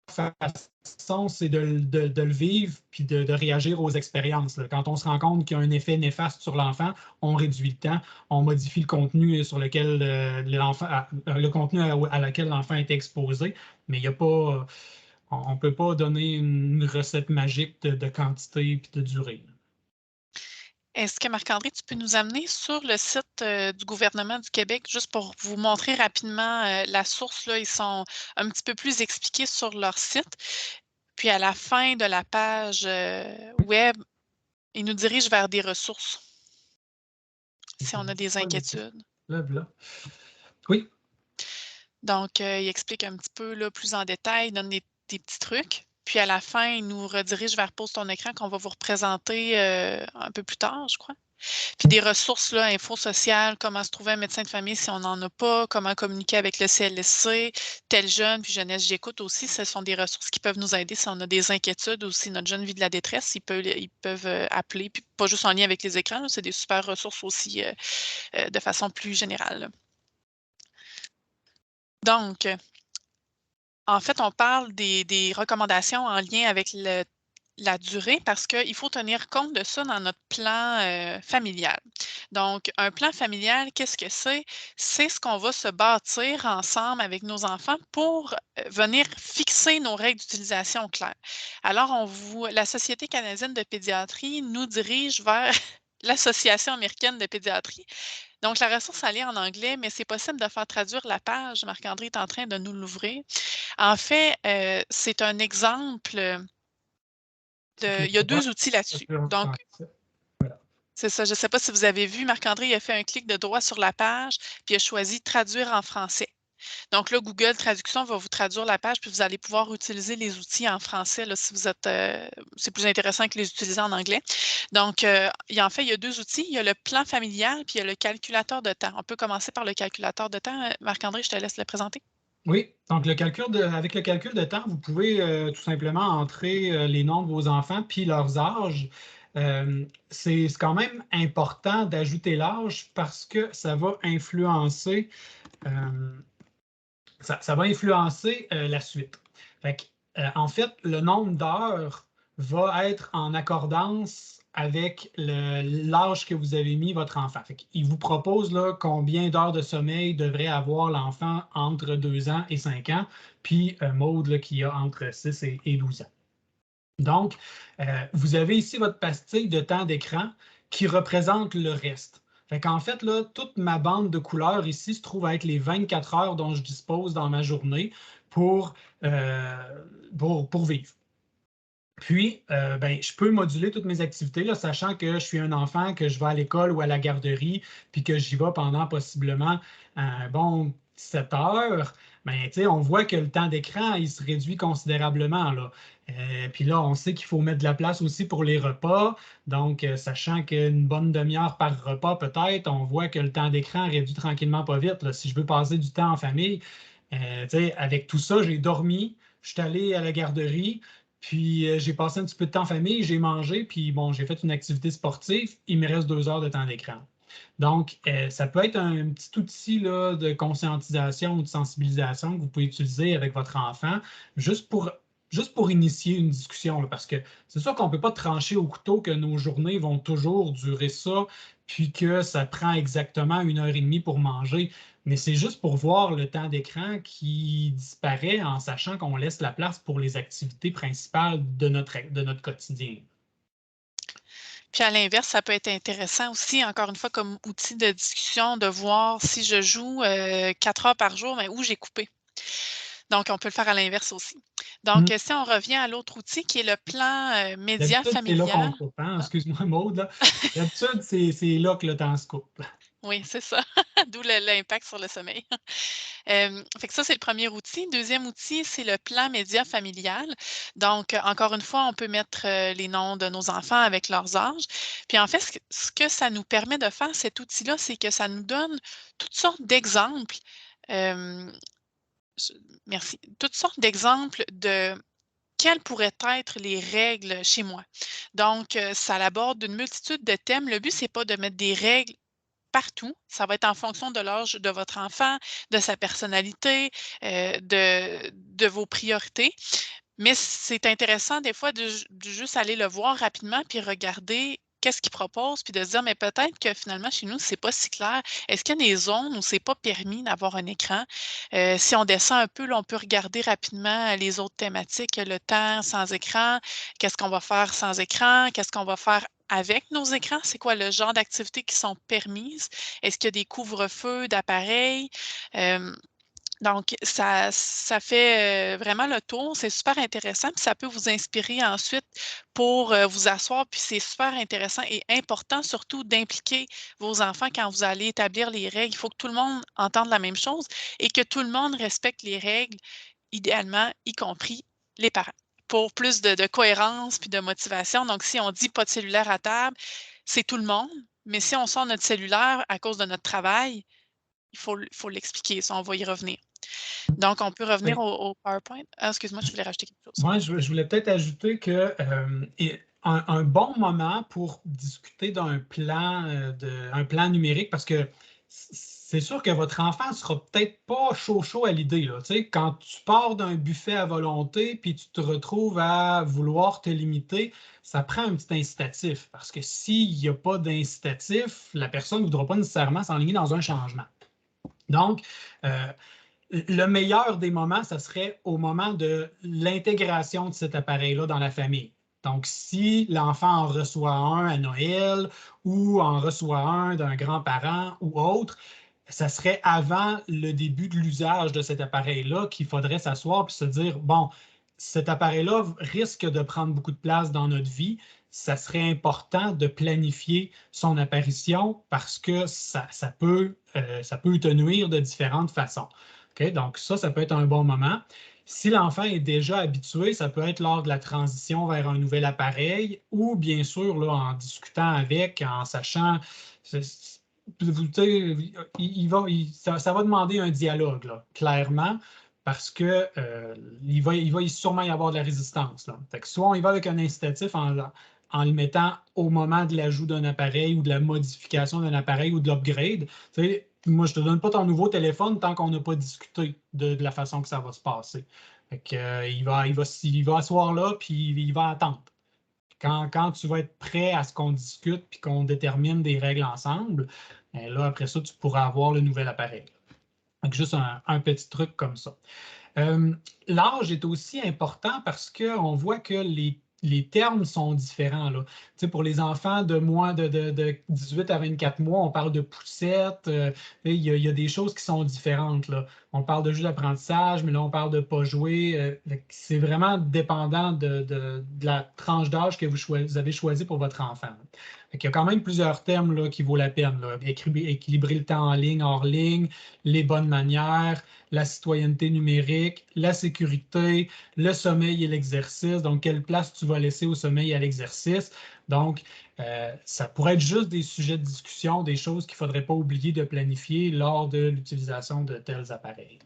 façon, c'est de le vivre puis de réagir aux expériences. Là. Quand on se rend compte qu'il y a un effet néfaste sur l'enfant, on réduit le temps, on modifie le contenu sur lequel le contenu à laquelle l'enfant est exposé, mais il n'y a pas. On ne peut pas donner une recette magique de quantité et de durée. Est-ce que Marc-André, tu peux nous amener sur le site du gouvernement du Québec, juste pour vous montrer rapidement la source, là, ils sont un petit peu plus expliqués sur leur site. Puis à la fin de la page web, ils nous dirigent vers des ressources, si on a des inquiétudes. Là. Oui. Donc, il explique un petit peu là, plus en détail, il donne des petits trucs. Puis à la fin, il nous redirige vers Pose ton écran qu'on va vous représenter un peu plus tard, je crois. Puis des ressources, là, info sociale, comment se trouver un médecin de famille si on n'en a pas, comment communiquer avec le CLSC, tel jeune, puis jeunesse j'écoute aussi, ce sont des ressources qui peuvent nous aider si on a des inquiétudes aussi, notre jeune vit de la détresse, ils peuvent appeler, puis pas juste en lien avec les écrans, c'est des super ressources aussi de façon plus générale. Là. Donc, en fait, on parle des recommandations en lien avec la durée parce qu'il faut tenir compte de ça dans notre plan familial. Donc, un plan familial, qu'est-ce que c'est? C'est ce qu'on va se bâtir ensemble avec nos enfants pour venir fixer nos règles d'utilisation claires. Alors, la Société canadienne de pédiatrie nous dirige vers l'Association américaine de pédiatrie. Donc, la ressource, elle est en anglais, mais c'est possible de faire traduire la page. Marc-André est en train de nous l'ouvrir. En fait, c'est un exemple il y a 2 outils là-dessus. Donc, c'est ça. Je ne sais pas si vous avez vu, Marc-André, il a fait un clic de droit sur la page, puis il a choisi « Traduire en français ». Donc là, Google Traduction va vous traduire la page, puis vous allez pouvoir utiliser les outils en français là, si vous êtes. C'est plus intéressant que les utiliser en anglais. Donc, il y a 2 outils. Il y a le plan familial, puis il y a le calculateur de temps. On peut commencer par le calculateur de temps. Marc-André, je te laisse le présenter. Oui, donc avec le calcul de temps, vous pouvez tout simplement entrer les noms de vos enfants puis leurs âges. C'est quand même important d'ajouter l'âge parce que ça va influencer, la suite. En fait, le nombre d'heures va être en accordance avec l'âge que vous avez mis votre enfant. Il vous propose là, combien d'heures de sommeil devrait avoir l'enfant entre 2 ans et 5 ans, puis Maude là, qui a entre 6 et 12 ans. Donc, vous avez ici votre pastille de temps d'écran qui représente le reste. En fait, là, toute ma bande de couleurs ici se trouve à être les 24 heures dont je dispose dans ma journée pour vivre. Puis, je peux moduler toutes mes activités, là, sachant que je suis un enfant, que je vais à l'école ou à la garderie, puis que j'y vais pendant possiblement un bon 7 heures. On voit que le temps d'écran, il se réduit considérablement, là. Puis là, on sait qu'il faut mettre de la place aussi pour les repas. Donc, sachant qu'une bonne demi-heure par repas, peut-être, on voit que le temps d'écran réduit tranquillement pas vite, là. Si je veux passer du temps en famille, avec tout ça, j'ai dormi, je suis allé à la garderie. Puis j'ai passé un petit peu de temps en famille, j'ai mangé, puis bon, j'ai fait une activité sportive. Il me reste 2 heures de temps d'écran. Donc, ça peut être un petit outil là, de conscientisation ou de sensibilisation que vous pouvez utiliser avec votre enfant, juste pour initier une discussion. Là, parce que c'est sûr qu'on ne peut pas trancher au couteau que nos journées vont toujours durer ça, puis que ça prend exactement 1 heure et demie pour manger. Mais c'est juste pour voir le temps d'écran qui disparaît en sachant qu'on laisse la place pour les activités principales de notre quotidien. Puis à l'inverse, ça peut être intéressant aussi, encore une fois, comme outil de discussion, de voir si je joue 4 heures par jour, mais où j'ai coupé. Donc, on peut le faire à l'inverse aussi. Donc, si on revient à l'autre outil qui est le plan média D'habitude, c'est là qu'on familial. coupe, hein? Excuse-moi, Maude. Là. D'habitude, c'est là que le temps se coupe. Oui, c'est ça. D'où l'impact sur le sommeil. Fait que ça, c'est le premier outil. Deuxième outil, c'est le plan média familial. Donc, encore une fois, on peut mettre les noms de nos enfants avec leurs âges. Puis en fait, ce que ça nous permet de faire, cet outil-là, c'est que ça nous donne toutes sortes d'exemples. euh, Merci. Toutes sortes d'exemples de quelles pourraient être les règles chez moi. Donc, ça aborde une multitude de thèmes. Le but, c'est pas de mettre des règles partout. Ça va être en fonction de l'âge de votre enfant, de sa personnalité, de vos priorités. Mais c'est intéressant des fois de juste aller le voir rapidement puis regarder qu'est-ce qu'il propose, puis de se dire, mais peut-être que finalement, chez nous, c'est pas si clair. Est-ce qu'il y a des zones où c'est pas permis d'avoir un écran? Si on descend un peu, là, on peut regarder rapidement les autres thématiques, le temps sans écran, qu'est-ce qu'on va faire sans écran, qu'est-ce qu'on va faire avec nos écrans, c'est quoi le genre d'activités qui sont permises? Est-ce qu'il y a des couvre-feux d'appareils? Donc, ça fait vraiment le tour. C'est super intéressant. Puis ça peut vous inspirer ensuite pour vous asseoir. Puis c'est super intéressant et important surtout d'impliquer vos enfants quand vous allez établir les règles. Il faut que tout le monde entende la même chose et que tout le monde respecte les règles, idéalement, y compris les parents, pour plus de cohérence puis de motivation. Donc, si on dit pas de cellulaire à table, c'est tout le monde. Mais si on sort notre cellulaire à cause de notre travail, il faut l'expliquer. Ça, on va y revenir. Donc, on peut revenir Oui. au PowerPoint. Ah, excuse-moi, tu voulais rajouter quelque chose. Moi, je voulais peut-être ajouter que un bon moment pour discuter d'un plan numérique, parce que c'est sûr que votre enfant ne sera peut-être pas chaud à l'idée. Là. Tu sais, quand tu pars d'un buffet à volonté puis tu te retrouves à vouloir te limiter, ça prend un petit incitatif. Parce que s'il n'y a pas d'incitatif, la personne ne voudra pas nécessairement s'enligner dans un changement. Donc, le meilleur des moments, ça serait au moment de l'intégration de cet appareil-là dans la famille. Donc, si l'enfant en reçoit un à Noël ou en reçoit un d'un grand-parent ou autre, ça serait avant le début de l'usage de cet appareil-là qu'il faudrait s'asseoir et se dire, bon, cet appareil-là risque de prendre beaucoup de place dans notre vie. Ça serait important de planifier son apparition parce que ça peut te nuire de différentes façons. Okay? Donc, ça peut être un bon moment. Si l'enfant est déjà habitué, ça peut être lors de la transition vers un nouvel appareil ou bien sûr là, en discutant avec, en sachant, ça va demander un dialogue, là, clairement, parce que il va sûrement y avoir de la résistance. Là. Fait que soit on y va avec un incitatif en le mettant au moment de l'ajout d'un appareil ou de la modification d'un appareil ou de l'upgrade. Moi, je ne te donne pas ton nouveau téléphone tant qu'on n'a pas discuté de la façon que ça va se passer. Fait que, il va asseoir là, puis il va attendre. Quand tu vas être prêt à ce qu'on discute puis qu'on détermine des règles ensemble, bien là, après ça, tu pourras avoir le nouvel appareil. Donc, juste un petit truc comme ça. L'âge est aussi important parce qu'on voit que les termes sont différents. Là. Pour les enfants de moins de 18 à 24 mois, on parle de poussette. Il y a des choses qui sont différentes. Là. On parle de jeu d'apprentissage, mais là, on parle de pas jouer. C'est vraiment dépendant de la tranche d'âge que vous avez choisi pour votre enfant. Il y a quand même plusieurs thèmes là, qui vaut la peine. Là. Équilibrer le temps en ligne, hors ligne, les bonnes manières, la citoyenneté numérique, la sécurité, le sommeil et l'exercice. Donc, quelle place tu vas laisser au sommeil et à l'exercice. Donc, ça pourrait être juste des sujets de discussion, des choses qu'il ne faudrait pas oublier de planifier lors de l'utilisation de tels appareils.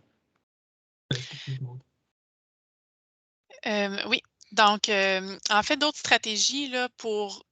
Oui. Donc, en fait, d'autres stratégies là, pour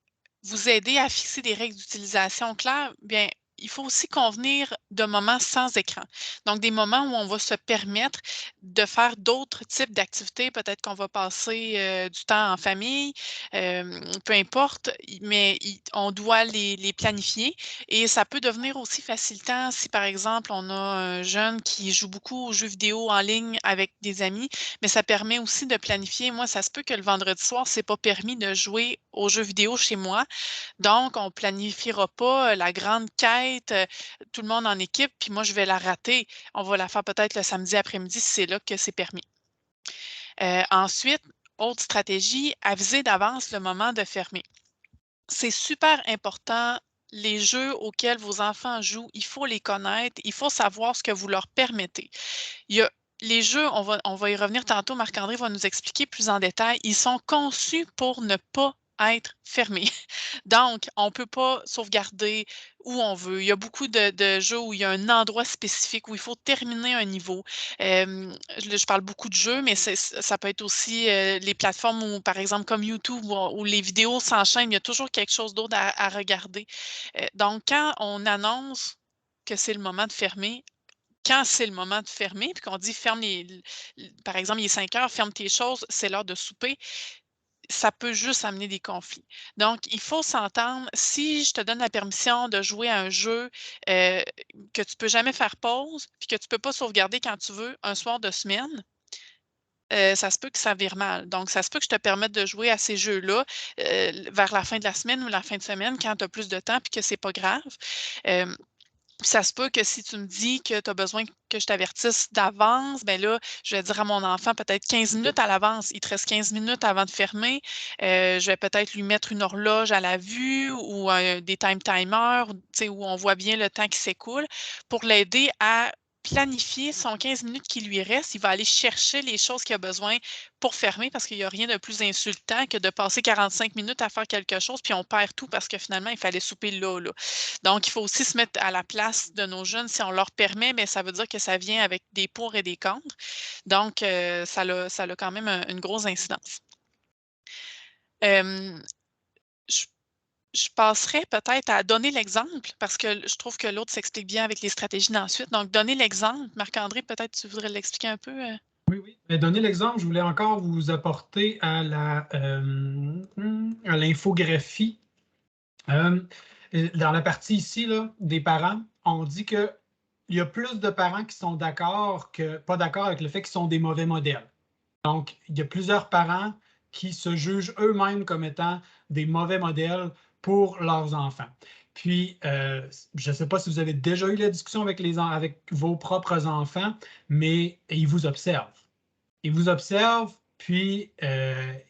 vous aider à fixer des règles d'utilisation claires, bien, il faut aussi convenir de moments sans écran. Donc, des moments où on va se permettre de faire d'autres types d'activités. Peut-être qu'on va passer du temps en famille, peu importe, mais on doit les planifier. Et ça peut devenir aussi facilitant si, par exemple, on a un jeune qui joue beaucoup aux jeux vidéo en ligne avec des amis, mais ça permet aussi de planifier. Moi, ça se peut que le vendredi soir, c'est pas permis de jouer aux jeux vidéo chez moi. Donc, on ne planifiera pas la grande quête, tout le monde en équipe, puis moi, je vais la rater. On va la faire peut-être le samedi après-midi si c'est là que c'est permis. Ensuite, autre stratégie, aviser d'avance le moment de fermer. C'est super important. Les jeux auxquels vos enfants jouent, il faut les connaître, il faut savoir ce que vous leur permettez. Il y a les jeux, on va y revenir tantôt, Marc-André va nous expliquer plus en détail, ils sont conçus pour ne pas être fermés. Donc, on ne peut pas sauvegarder où on veut. Il y a beaucoup de jeux où il y a un endroit spécifique où il faut terminer un niveau. Je parle beaucoup de jeux, mais ça peut être aussi les plateformes où, par exemple, comme YouTube, où les vidéos s'enchaînent, il y a toujours quelque chose d'autre à regarder. Donc, quand on annonce que c'est le moment de fermer, quand c'est le moment de fermer, puis qu'on dit ferme par exemple, il est 5 heures, ferme tes choses, c'est l'heure de souper, ça peut juste amener des conflits. Donc, il faut s'entendre. Si je te donne la permission de jouer à un jeu que tu ne peux jamais faire pause, puis que tu ne peux pas sauvegarder quand tu veux, un soir de semaine, ça se peut que ça vire mal. Donc, ça se peut que je te permette de jouer à ces jeux-là vers la fin de la semaine ou la fin de semaine quand tu as plus de temps puis que c'est pas grave. Puis ça se peut que si tu me dis que tu as besoin que je t'avertisse d'avance, ben là, je vais dire à mon enfant peut-être 15 minutes à l'avance. Il te reste 15 minutes avant de fermer. Je vais peut-être lui mettre une horloge à la vue ou des timers, tu sais, où on voit bien le temps qui s'écoule pour l'aider à planifier son 15 minutes qui lui reste. Il va aller chercher les choses qu'il a besoin pour fermer parce qu'il n'y a rien de plus insultant que de passer 45 minutes à faire quelque chose, puis on perd tout parce que finalement, il fallait souper là, là. Donc, il faut aussi se mettre à la place de nos jeunes. Si on leur permet, mais ça veut dire que ça vient avec des pour et des contre. Donc, ça a quand même une grosse incidence. Je, je passerais peut-être à donner l'exemple parce que je trouve que l'autre s'explique bien avec les stratégies d'ensuite. Donc, donner l'exemple. Marc-André, peut-être tu voudrais l'expliquer un peu? Oui. Mais donner l'exemple, je voulais encore vous apporter à l'infographie. Dans la partie ici, là, des parents, on dit qu'il y a plus de parents qui sont d'accord que pas d'accord avec le fait qu'ils sont des mauvais modèles. Donc, il y a plusieurs parents qui se jugent eux-mêmes comme étant des mauvais modèles pour leurs enfants. Puis, je ne sais pas si vous avez déjà eu la discussion avec vos propres enfants, mais ils vous observent. Ils vous observent, puis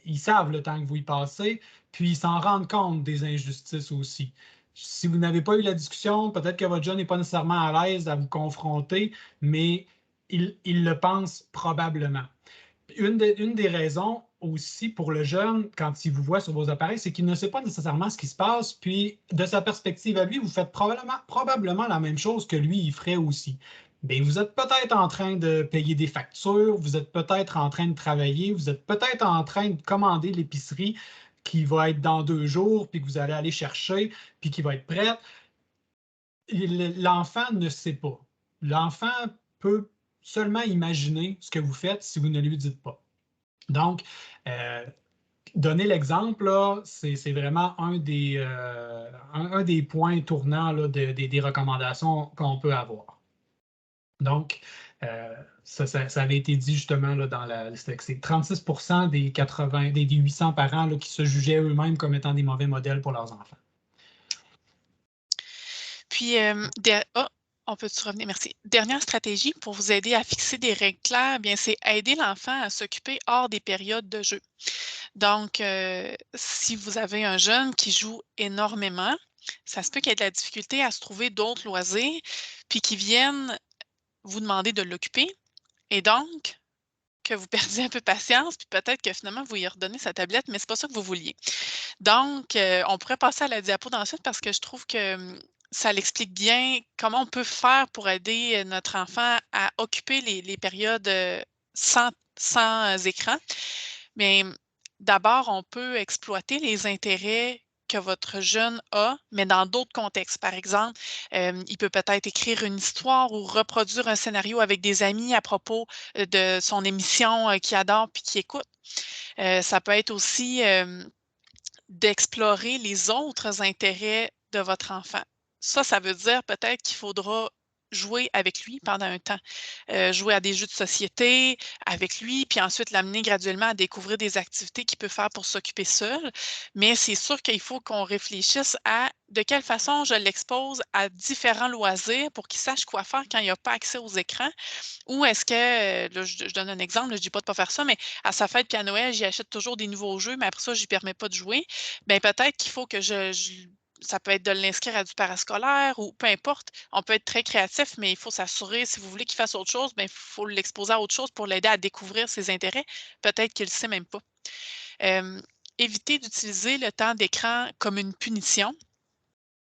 ils savent le temps que vous y passez, puis ils s'en rendent compte des injustices aussi. Si vous n'avez pas eu la discussion, peut-être que votre jeune n'est pas nécessairement à l'aise à vous confronter, mais il le pense probablement. Une des raisons aussi pour le jeune, quand il vous voit sur vos appareils, c'est qu'il ne sait pas nécessairement ce qui se passe, puis de sa perspective à lui, vous faites probablement la même chose que lui, il ferait aussi. Bien, vous êtes peut-être en train de payer des factures, vous êtes peut-être en train de travailler, vous êtes peut-être en train de commander l'épicerie qui va être dans 2 jours, puis que vous allez aller chercher, puis qui va être prête. L'enfant ne sait pas. L'enfant peut seulement imaginer ce que vous faites si vous ne lui dites pas. Donc, donner l'exemple, c'est vraiment un des points tournants là, des recommandations qu'on peut avoir. Donc, ça avait été dit justement là, dans c'est 36% des 800 parents là, qui se jugeaient eux-mêmes comme étant des mauvais modèles pour leurs enfants. Puis, on peut-tu revenir? Merci. Dernière stratégie pour vous aider à fixer des règles claires, bien, c'est aider l'enfant à s'occuper hors des périodes de jeu. Donc, si vous avez un jeune qui joue énormément, ça se peut qu'il y ait de la difficulté à se trouver d'autres loisirs, puis qu'ils viennent vous demander de l'occuper. Et donc, que vous perdiez un peu patience, puis peut-être que finalement, vous lui redonnez sa tablette, mais c'est pas ça que vous vouliez. Donc, on pourrait passer à la diapo d'ensuite parce que je trouve que ça l'explique bien comment on peut faire pour aider notre enfant à occuper les périodes sans écran. Mais d'abord, on peut exploiter les intérêts que votre jeune a, mais dans d'autres contextes. Par exemple, il peut peut-être écrire une histoire ou reproduire un scénario avec des amis à propos de son émission qu'il adore puis qu'il écoute. Ça peut être aussi d'explorer les autres intérêts de votre enfant. Ça veut dire peut-être qu'il faudra jouer avec lui pendant un temps, jouer à des jeux de société avec lui, puis ensuite l'amener graduellement à découvrir des activités qu'il peut faire pour s'occuper seul. Mais c'est sûr qu'il faut qu'on réfléchisse à de quelle façon je l'expose à différents loisirs pour qu'il sache quoi faire quand il n'a pas accès aux écrans. Ou est-ce que, là, je donne un exemple, là, je dis pas de pas faire ça, mais à sa fête puis à Noël, j'y achète toujours des nouveaux jeux, mais après ça, je lui permets pas de jouer. Bien, peut-être qu'il faut que ça peut être de l'inscrire à du parascolaire ou peu importe. On peut être très créatif, mais il faut s'assurer, si vous voulez qu'il fasse autre chose, bien, il faut l'exposer à autre chose pour l'aider à découvrir ses intérêts. Peut-être qu'il ne le sait même pas. Éviter d'utiliser le temps d'écran comme une punition.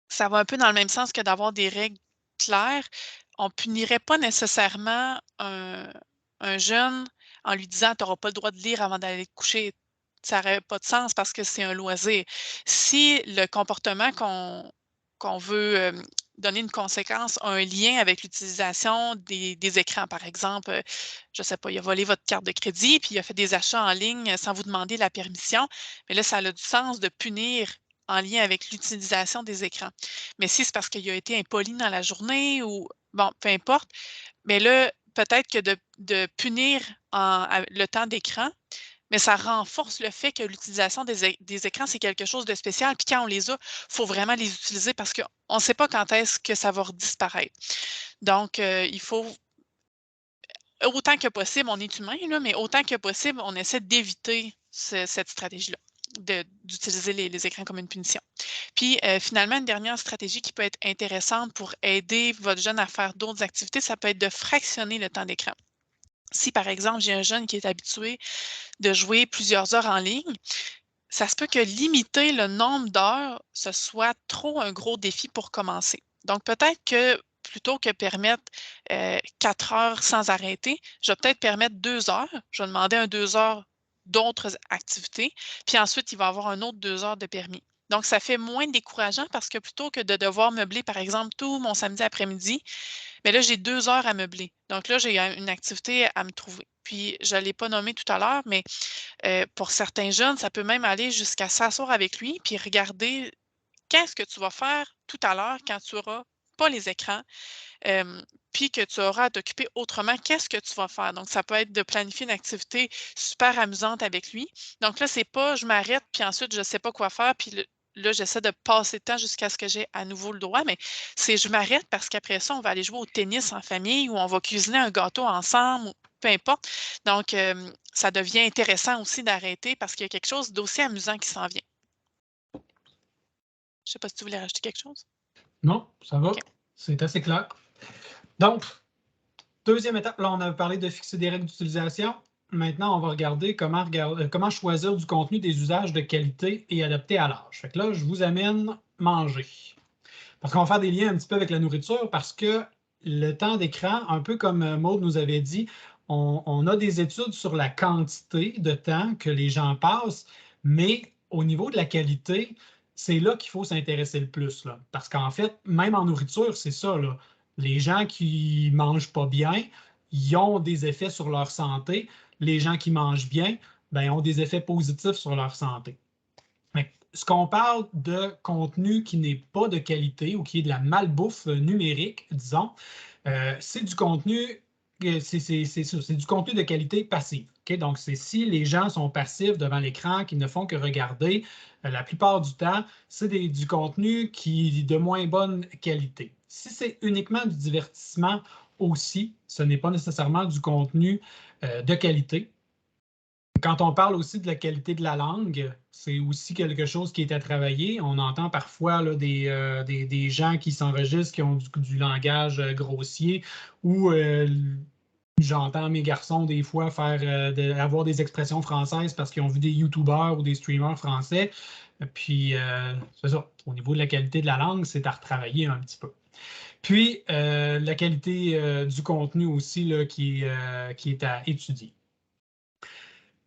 Ça va un peu dans le même sens que d'avoir des règles claires. On punirait pas nécessairement un jeune en lui disant: «Tu n'auras pas le droit de lire avant d'aller te coucher». Ça n'aurait pas de sens parce que c'est un loisir. Si le comportement qu'on veut, donner une conséquence a un lien avec l'utilisation des écrans, par exemple, je ne sais pas, il a volé votre carte de crédit, puis il a fait des achats en ligne sans vous demander la permission, mais là, ça a du sens de punir en lien avec l'utilisation des écrans. Mais si c'est parce qu'il a été impoli dans la journée ou bon, peu importe, mais là, peut-être que de punir le temps d'écran, mais ça renforce le fait que l'utilisation des écrans, c'est quelque chose de spécial. Puis quand on les a, il faut vraiment les utiliser parce qu'on ne sait pas quand est-ce que ça va disparaître. Donc, il faut, autant que possible, on est humain, là, mais autant que possible, on essaie d'éviter cette stratégie-là, d'utiliser les écrans comme une punition. Puis, finalement, une dernière stratégie qui peut être intéressante pour aider votre jeune à faire d'autres activités, ça peut être de fractionner le temps d'écran. Si, par exemple, j'ai un jeune qui est habitué de jouer plusieurs heures en ligne, ça se peut que limiter le nombre d'heures, ce soit trop un gros défi pour commencer. Donc, peut-être que plutôt que permettre 4 heures sans arrêter, je vais peut-être permettre 2 heures. Je vais demander un 2 heures d'autres activités, puis ensuite, il va avoir un autre 2 heures de permis. Donc, ça fait moins décourageant parce que plutôt que de devoir meubler, par exemple, tout mon samedi après-midi, mais là, j'ai 2 heures à meubler. Donc là, j'ai une activité à me trouver. Puis, je ne l'ai pas nommé tout à l'heure, mais pour certains jeunes, ça peut même aller jusqu'à s'asseoir avec lui puis regarder qu'est-ce que tu vas faire tout à l'heure quand tu n'auras pas les écrans. puis que tu auras à t'occuper autrement, qu'est-ce que tu vas faire? Donc, ça peut être de planifier une activité super amusante avec lui. Donc là, c'est pas je m'arrête, puis ensuite, je sais pas quoi faire, puis là, j'essaie de passer le temps jusqu'à ce que j'ai à nouveau le droit, mais c'est je m'arrête parce qu'après ça, on va aller jouer au tennis en famille ou on va cuisiner un gâteau ensemble, ou peu importe. Donc, ça devient intéressant aussi d'arrêter parce qu'il y a quelque chose d'aussi amusant qui s'en vient. Je sais pas si tu voulais rajouter quelque chose? Non, ça va. OK. C'est assez clair. Donc, deuxième étape, là, on a parlé de fixer des règles d'utilisation. Maintenant, on va regarder comment choisir du contenu des usages de qualité et adapté à l'âge. Fait que là, je vous amène manger. Parce qu'on va faire des liens un petit peu avec la nourriture parce que le temps d'écran, un peu comme Maud nous avait dit, on a des études sur la quantité de temps que les gens passent, mais au niveau de la qualité, c'est là qu'il faut s'intéresser le plus. Là. Parce qu'en fait, même en nourriture, c'est ça. Là. Les gens qui mangent pas bien, ils ont des effets sur leur santé. Les gens qui mangent bien, ben, ont des effets positifs sur leur santé. Ce qu'on parle de contenu qui n'est pas de qualité ou qui est de la malbouffe numérique, disons, c'est du contenu, c'est du contenu de qualité passive. Okay? Donc, c'est si les gens sont passifs devant l'écran, qui ne font que regarder, la plupart du temps, c'est du contenu qui est de moins bonne qualité. Si c'est uniquement du divertissement aussi, ce n'est pas nécessairement du contenu de qualité. Quand on parle aussi de la qualité de la langue, c'est aussi quelque chose qui est à travailler. On entend parfois là, des gens qui s'enregistrent, qui ont du langage grossier, ou j'entends mes garçons des fois avoir des expressions françaises parce qu'ils ont vu des YouTubers ou des streamers français. Puis, c'est ça, au niveau de la qualité de la langue, c'est à retravailler un petit peu. Puis, la qualité du contenu aussi là, qui est à étudier.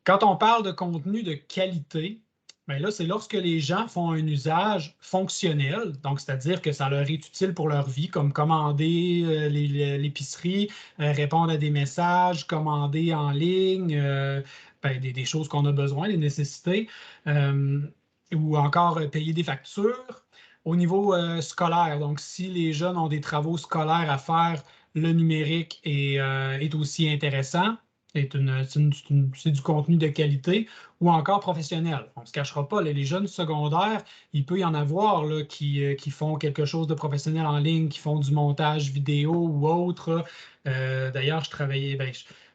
Quand on parle de contenu de qualité, bien là, c'est lorsque les gens font un usage fonctionnel, donc c'est-à-dire que ça leur est utile pour leur vie, comme commander l'épicerie, répondre à des messages, commander en ligne, des choses qu'on a besoin, des nécessités, ou encore payer des factures. Au niveau scolaire, donc si les jeunes ont des travaux scolaires à faire, le numérique est aussi intéressant. C'est du contenu de qualité ou encore professionnel. On ne se cachera pas, les jeunes secondaires, il peut y en avoir là, qui font quelque chose de professionnel en ligne, qui font du montage vidéo ou autre. D'ailleurs, je travaillais,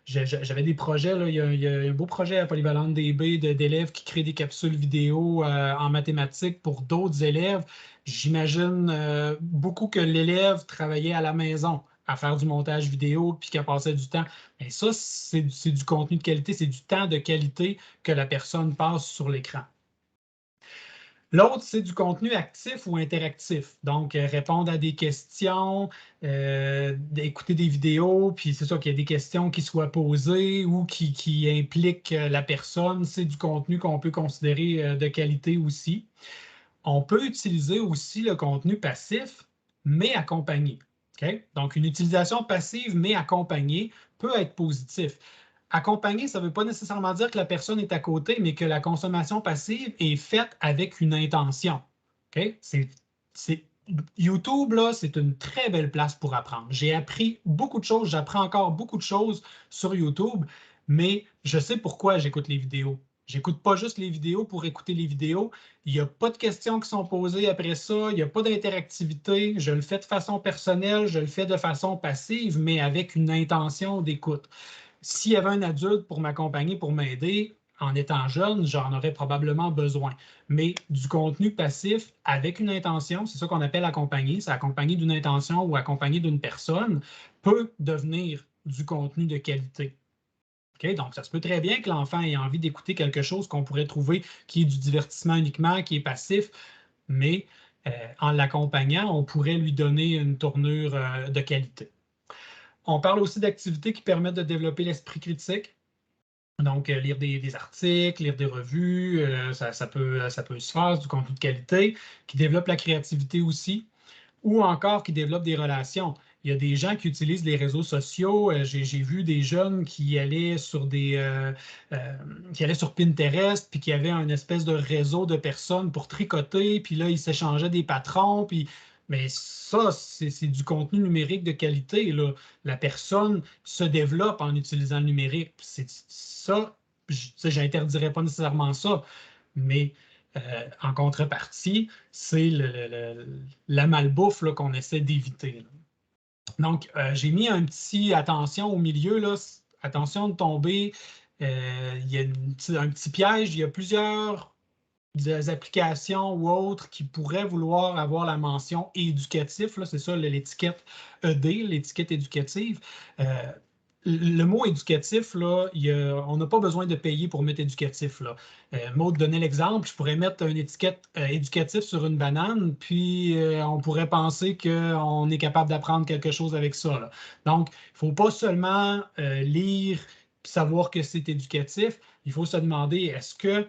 j'avais des projets, là, il y a un beau projet à Polyvalente DB d'élèves qui créent des capsules vidéo en mathématiques pour d'autres élèves. J'imagine beaucoup que l'élève travaillait à la maison à faire du montage vidéo puis qu'elle passait du temps. Et ça, c'est du contenu de qualité, c'est du temps de qualité que la personne passe sur l'écran. L'autre, c'est du contenu actif ou interactif. Donc, répondre à des questions, écouter des vidéos, puis c'est sûr qu'il y a des questions qui soient posées ou qui impliquent la personne. C'est du contenu qu'on peut considérer de qualité aussi. On peut utiliser aussi le contenu passif, mais accompagné. Okay? Donc, une utilisation passive, mais accompagnée, peut être positif. Accompagné, ça ne veut pas nécessairement dire que la personne est à côté, mais que la consommation passive est faite avec une intention. Okay? YouTube, là, c'est une très belle place pour apprendre. J'ai appris beaucoup de choses, j'apprends encore beaucoup de choses sur YouTube, mais je sais pourquoi j'écoute les vidéos. J'écoute pas juste les vidéos pour écouter les vidéos. Il n'y a pas de questions qui sont posées après ça. Il n'y a pas d'interactivité. Je le fais de façon personnelle, je le fais de façon passive, mais avec une intention d'écoute. S'il y avait un adulte pour m'accompagner, pour m'aider, en étant jeune, j'en aurais probablement besoin. Mais du contenu passif avec une intention, c'est ça qu'on appelle accompagner, c'est accompagné d'une intention ou accompagné d'une personne, peut devenir du contenu de qualité. Okay? Donc, ça se peut très bien que l'enfant ait envie d'écouter quelque chose qu'on pourrait trouver qui est du divertissement uniquement, qui est passif, mais en l'accompagnant, on pourrait lui donner une tournure de qualité. On parle aussi d'activités qui permettent de développer l'esprit critique. Donc, lire des articles, lire des revues, ça peut se faire, du contenu de qualité, qui développe la créativité aussi, ou encore qui développe des relations. Il y a des gens qui utilisent les réseaux sociaux. J'ai vu des jeunes qui allaient sur Pinterest, puis qui avaient une espèce de réseau de personnes pour tricoter, puis là, ils s'échangeaient des patrons, puis Mais ça, c'est du contenu numérique de qualité, là. La personne se développe en utilisant le numérique. Ça, je n'interdirais pas nécessairement ça, mais en contrepartie, c'est la malbouffe qu'on essaie d'éviter. Donc, j'ai mis un petit attention au milieu, là, attention de tomber. Il y a un petit piège, il y a plusieurs des applications ou autres qui pourraient vouloir avoir la mention éducatif, c'est ça l'étiquette ED, l'étiquette éducative. Le mot éducatif, là, on n'a pas besoin de payer pour mettre éducatif. Là. Maud donnait l'exemple, je pourrais mettre une étiquette éducative sur une banane, puis on pourrait penser qu'on est capable d'apprendre quelque chose avec ça. Là. Donc, il ne faut pas seulement lire et savoir que c'est éducatif, il faut se demander, est-ce que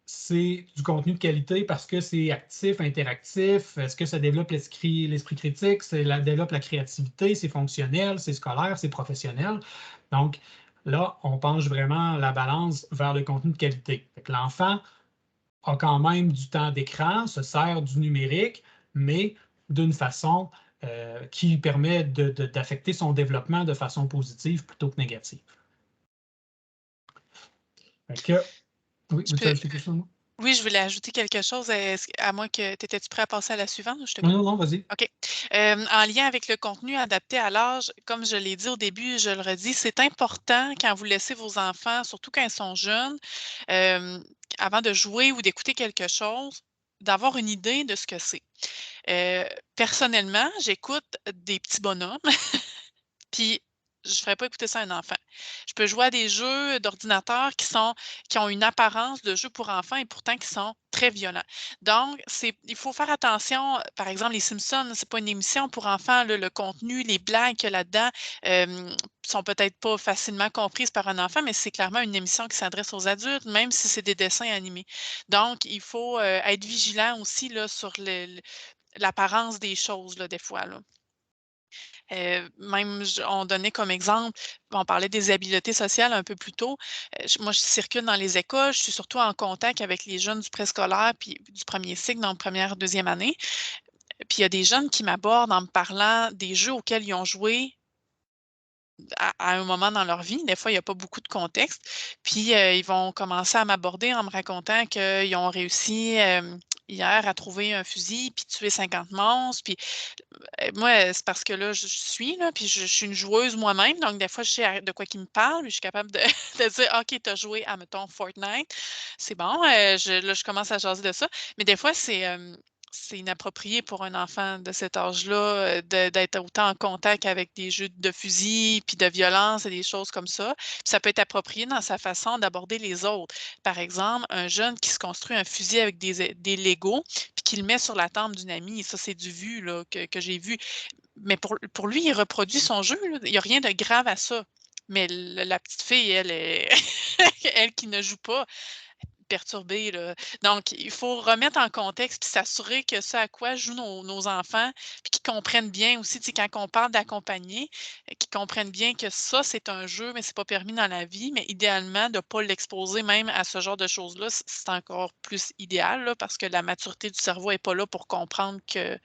c'est du contenu de qualité parce que c'est actif, interactif? Est-ce que ça développe l'esprit critique? Ça développe la créativité? C'est fonctionnel? C'est scolaire? C'est professionnel? Donc, là, on penche vraiment la balance vers le contenu de qualité. L'enfant a quand même du temps d'écran, se sert du numérique, mais d'une façon qui permet d'affecter son développement de façon positive plutôt que négative. Oui, veux-tu ajouter quelque chose? Oui, je voulais ajouter quelque chose, à moins que t'étais-tu prêt à passer à la suivante? Je te Non, non, vas-y. OK. En lien avec le contenu adapté à l'âge, comme je l'ai dit au début, je le redis, c'est important quand vous laissez vos enfants, surtout quand ils sont jeunes, avant de jouer ou d'écouter quelque chose, d'avoir une idée de ce que c'est. Personnellement, j'écoute des petits bonhommes, puis je ne ferais pas écouter ça à un enfant. Je peux jouer à des jeux d'ordinateur qui ont une apparence de jeux pour enfants et pourtant qui sont très violents. Donc, il faut faire attention. Par exemple, les Simpsons, c'est pas une émission pour enfants. Là, le contenu, les blagues qu'il y a là-dedans sont peut-être pas facilement comprises par un enfant, mais c'est clairement une émission qui s'adresse aux adultes, même si c'est des dessins animés. Donc, il faut être vigilant aussi là, sur l'apparence des choses, là, des fois. Là. Même, on donnait comme exemple, on parlait des habiletés sociales un peu plus tôt. Moi, je circule dans les écoles, je suis surtout en contact avec les jeunes du préscolaire puis du premier cycle, dans la première, deuxième année. Puis il y a des jeunes qui m'abordent en me parlant des jeux auxquels ils ont joué à un moment dans leur vie. Des fois, il n'y a pas beaucoup de contexte. Puis, ils vont commencer à m'aborder en me racontant qu'ils ont réussi hier à trouver un fusil puis tuer 50 monstres. Puis, moi, c'est parce que là, je suis là, puis je suis une joueuse moi-même. Donc, des fois, je sais de quoi qu'ils me parlent. Puis je suis capable de, de dire, OK, tu as joué à, mettons, Fortnite. C'est bon. Là, je commence à jaser de ça. Mais des fois, c'est inapproprié pour un enfant de cet âge-là d'être autant en contact avec des jeux de fusil, puis de violence et des choses comme ça. Puis ça peut être approprié dans sa façon d'aborder les autres. Par exemple, un jeune qui se construit un fusil avec des Legos, puis qui le met sur la tempe d'une amie. Ça, c'est du vu là, que j'ai vu. Mais pour lui, il reproduit son jeu. Là. Il n'y a rien de grave à ça. Mais la petite fille, elle, elle qui ne joue pas, perturbée, là. Donc, il faut remettre en contexte puis s'assurer que ce à quoi jouent nos enfants, puis qu'ils comprennent bien aussi, tu sais, quand on parle d'accompagner, qu'ils comprennent bien que ça, c'est un jeu, mais c'est pas permis dans la vie, mais idéalement, de ne pas l'exposer même à ce genre de choses-là, c'est encore plus idéal, là, parce que la maturité du cerveau n'est pas là pour comprendre que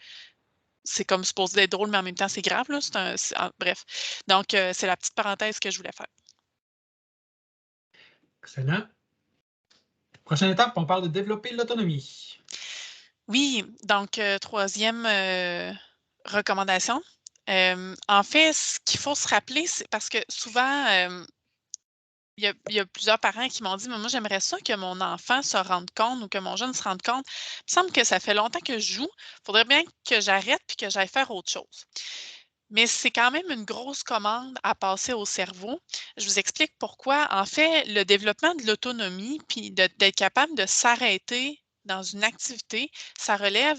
c'est comme supposé être drôle, mais en même temps, c'est grave, là. Bref. Donc, c'est la petite parenthèse que je voulais faire. Excellent. Prochaine étape, on parle de développer l'autonomie. Oui, donc troisième recommandation. En fait, ce qu'il faut se rappeler, c'est parce que souvent, il y a plusieurs parents qui m'ont dit: «Mais moi, j'aimerais ça que mon enfant se rende compte ou que mon jeune se rende compte. Il me semble que ça fait longtemps que je joue. Il faudrait bien que j'arrête puis que j'aille faire autre chose». Mais c'est quand même une grosse commande à passer au cerveau. Je vous explique pourquoi. En fait, le développement de l'autonomie, puis d'être capable de s'arrêter dans une activité, ça relève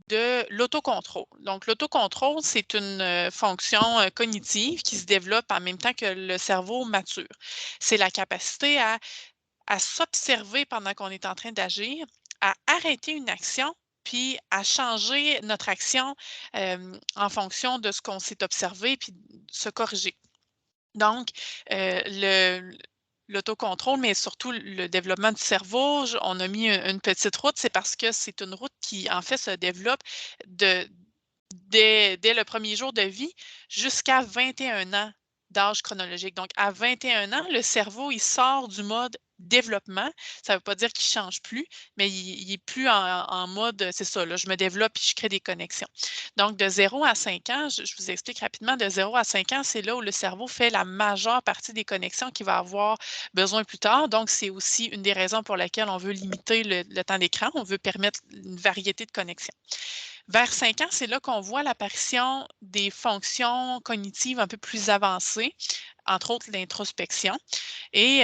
de l'autocontrôle. Donc, l'autocontrôle, c'est une fonction cognitive qui se développe en même temps que le cerveau mature. C'est la capacité à s'observer pendant qu'on est en train d'agir, à arrêter une action, puis à changer notre action en fonction de ce qu'on s'est observé, puis se corriger. Donc, l'autocontrôle, mais surtout le développement du cerveau, on a mis une petite route, c'est parce que c'est une route qui, en fait, se développe de dès le premier jour de vie jusqu'à 21 ans d'âge chronologique. Donc, à 21 ans, le cerveau, il sort du mode développement. Ça ne veut pas dire qu'il ne change plus, mais il n'est plus en mode, c'est ça, là, je me développe et je crée des connexions. Donc, de 0 à 5 ans, je vous explique rapidement, de 0 à 5 ans, c'est là où le cerveau fait la majeure partie des connexions qu'il va avoir besoin plus tard. Donc, c'est aussi une des raisons pour lesquelles on veut limiter le temps d'écran. On veut permettre une variété de connexions. Vers 5 ans, c'est là qu'on voit l'apparition des fonctions cognitives un peu plus avancées, entre autres l'introspection. Et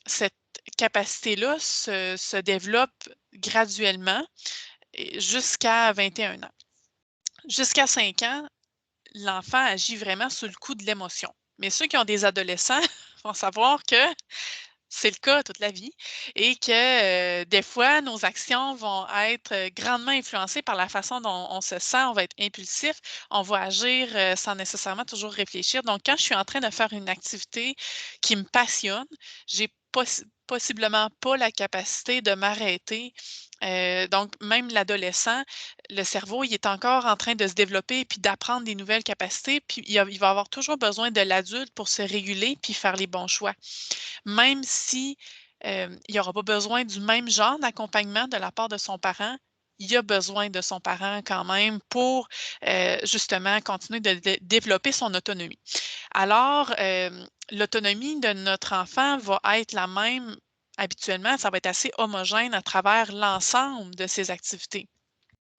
cette capacité-là se développe graduellement jusqu'à 21 ans. Jusqu'à 5 ans, l'enfant agit vraiment sous le coup de l'émotion. Mais ceux qui ont des adolescents vont savoir que c'est le cas toute la vie et que des fois, nos actions vont être grandement influencées par la façon dont on se sent, on va être impulsif, on va agir sans nécessairement toujours réfléchir. Donc, quand je suis en train de faire une activité qui me passionne, j'ai possiblement pas la capacité de m'arrêter. Donc, même l'adolescent, le cerveau, il est encore en train de se développer et puis d'apprendre des nouvelles capacités, puis il va avoir toujours besoin de l'adulte pour se réguler puis faire les bons choix. Même si il n'y aura pas besoin du même genre d'accompagnement de la part de son parent, il y a besoin de son parent quand même pour justement continuer de développer son autonomie. Alors, l'autonomie de notre enfant va être la même habituellement, ça va être assez homogène à travers l'ensemble de ses activités.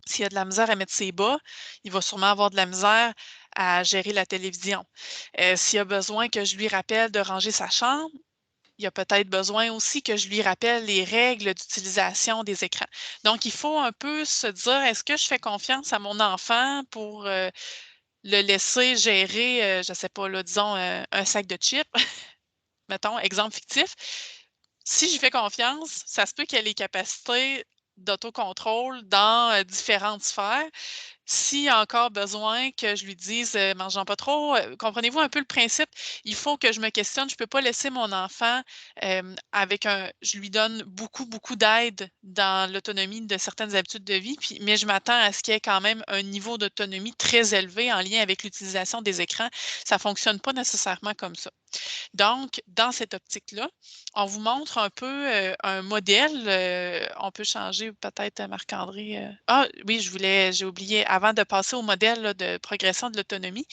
S'il y a de la misère à mettre ses bas, il va sûrement avoir de la misère à gérer la télévision. S'il a besoin que je lui rappelle de ranger sa chambre, il y a peut-être besoin aussi que je lui rappelle les règles d'utilisation des écrans. Donc, il faut un peu se dire, est-ce que je fais confiance à mon enfant pour le laisser gérer, je ne sais pas, là, disons, un sac de chips, mettons, exemple fictif. Si je fais confiance, ça se peut qu'il y ait les capacités d'autocontrôle dans différentes sphères. S'il y a encore besoin que je lui dise mangeons pas trop, comprenez-vous un peu le principe? Il faut que je me questionne. Je ne peux pas laisser mon enfant avec un. Je lui donne beaucoup, beaucoup d'aide dans l'autonomie de certaines habitudes de vie, mais je m'attends à ce qu'il y ait quand même un niveau d'autonomie très élevé en lien avec l'utilisation des écrans. Ça ne fonctionne pas nécessairement comme ça. Donc, dans cette optique-là, on vous montre un peu un modèle. On peut changer peut-être, Marc-André. Ah oui, j'ai oublié, avant de passer au modèle là, de progression de l'autonomie.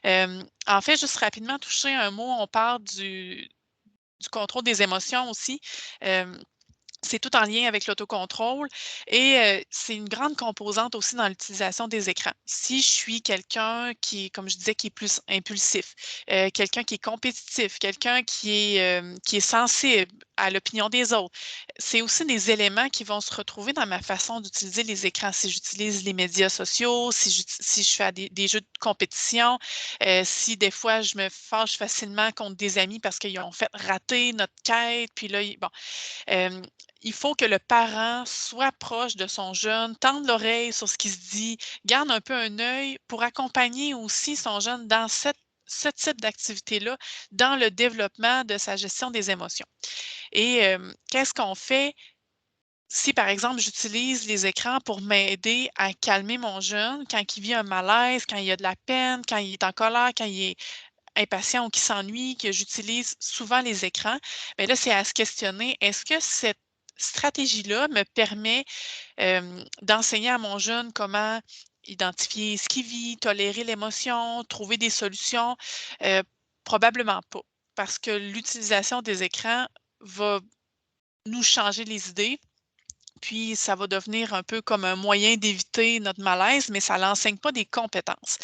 En fait, juste rapidement toucher un mot, on parle du contrôle des émotions aussi. C'est tout en lien avec l'autocontrôle et c'est une grande composante aussi dans l'utilisation des écrans. Si je suis quelqu'un qui, comme je disais, qui est plus impulsif, quelqu'un qui est compétitif, quelqu'un qui est sensible à l'opinion des autres, c'est aussi des éléments qui vont se retrouver dans ma façon d'utiliser les écrans. Si j'utilise les médias sociaux, si je fais des jeux de compétition, si des fois je me fâche facilement contre des amis parce qu'ils ont fait rater notre quête, puis là, bon, il faut que le parent soit proche de son jeune, tende l'oreille sur ce qui se dit, garde un peu un œil pour accompagner aussi son jeune dans ce type d'activité-là, dans le développement de sa gestion des émotions. Et qu'est-ce qu'on fait si, par exemple, j'utilise les écrans pour m'aider à calmer mon jeune quand il vit un malaise, quand il y a de la peine, quand il est en colère, quand il est impatient ou qui s'ennuie, que j'utilise souvent les écrans, bien là, c'est à se questionner, est-ce que cette stratégie-là me permet d'enseigner à mon jeune comment identifier ce qu'il vit, tolérer l'émotion, trouver des solutions? Probablement pas, parce que l'utilisation des écrans va nous changer les idées, puis ça va devenir un peu comme un moyen d'éviter notre malaise, mais ça l'enseigne pas des compétences.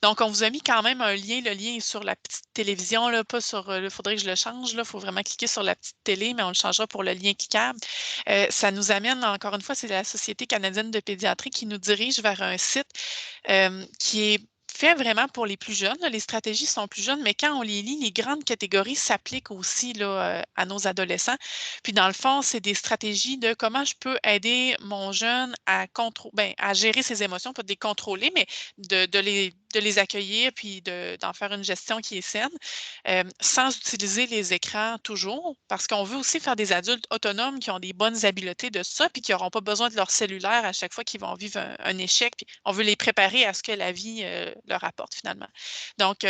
Donc, on vous a mis quand même un lien. Le lien est sur la petite télévision, là, pas sur. Il faudrait que je le change. Il faut vraiment cliquer sur la petite télé, mais on le changera pour le lien cliquable. Ça nous amène, encore une fois, c'est la Société canadienne de pédiatrie qui nous dirige vers un site qui est fait vraiment pour les plus jeunes. Là. Les stratégies sont plus jeunes, mais quand on les lit, les grandes catégories s'appliquent aussi là, à nos adolescents. Puis dans le fond, c'est des stratégies de comment je peux aider mon jeune à gérer ses émotions, pas de les contrôler, mais de de les accueillir puis d'en faire une gestion qui est saine, sans utiliser les écrans toujours, parce qu'on veut aussi faire des adultes autonomes qui ont des bonnes habiletés de ça, puis qui n'auront pas besoin de leur cellulaire à chaque fois qu'ils vont vivre un échec. Puis on veut les préparer à ce que la vie leur apporte finalement. Donc,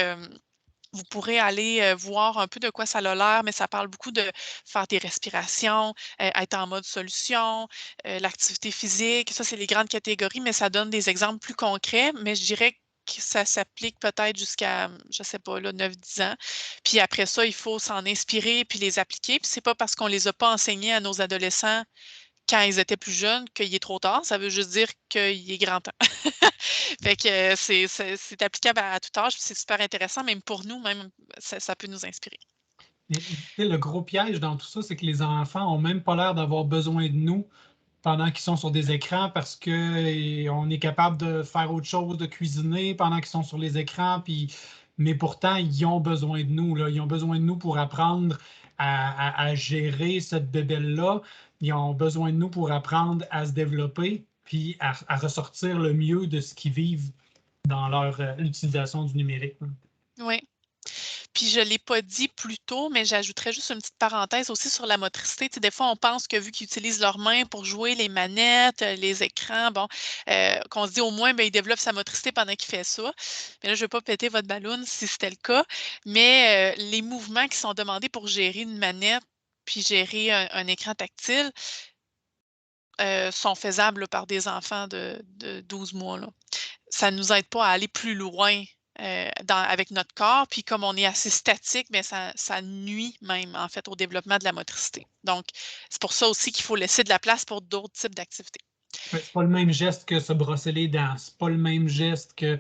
vous pourrez aller voir un peu de quoi ça a l'air, mais ça parle beaucoup de faire des respirations, être en mode solution, l'activité physique. Ça, c'est les grandes catégories, mais ça donne des exemples plus concrets. Mais je dirais que ça s'applique peut-être jusqu'à, je ne sais pas, là, 9-10 ans. Puis après ça, il faut s'en inspirer puis les appliquer. Puis c'est pas parce qu'on les a pas enseignés à nos adolescents quand ils étaient plus jeunes qu'il est trop tard. Ça veut juste dire qu'il est grand temps. Fait que c'est applicable à tout âge, puis c'est super intéressant, même pour nous, même ça peut nous inspirer. Et, tu sais, le gros piège dans tout ça, c'est que les enfants ont même pas l'air d'avoir besoin de nous pendant qu'ils sont sur des écrans parce qu'on est capable de faire autre chose, de cuisiner pendant qu'ils sont sur les écrans, mais pourtant, ils ont besoin de nous, là. Ils ont besoin de nous pour apprendre à gérer cette bébelle-là. Ils ont besoin de nous pour apprendre à se développer puis à ressortir le mieux de ce qu'ils vivent dans leur utilisation du numérique. Oui. Puis je ne l'ai pas dit plus tôt, mais j'ajouterais juste une petite parenthèse aussi sur la motricité. Tu sais, des fois, on pense que vu qu'ils utilisent leurs mains pour jouer les manettes, les écrans, bon, qu'on se dit au moins, ben, il développe sa motricité pendant qu'il fait ça. Mais là, je ne veux pas péter votre ballon si c'était le cas, mais les mouvements qui sont demandés pour gérer une manette puis gérer un écran tactile sont faisables là, par des enfants de 12 mois. Là. Ça ne nous aide pas à aller plus loin avec notre corps. Puis comme on est assez statique, bien, ça nuit même, en fait, au développement de la motricité. Donc, c'est pour ça aussi qu'il faut laisser de la place pour d'autres types d'activités. C'est pas le même geste que se brosser les dents. C'est pas le même geste que.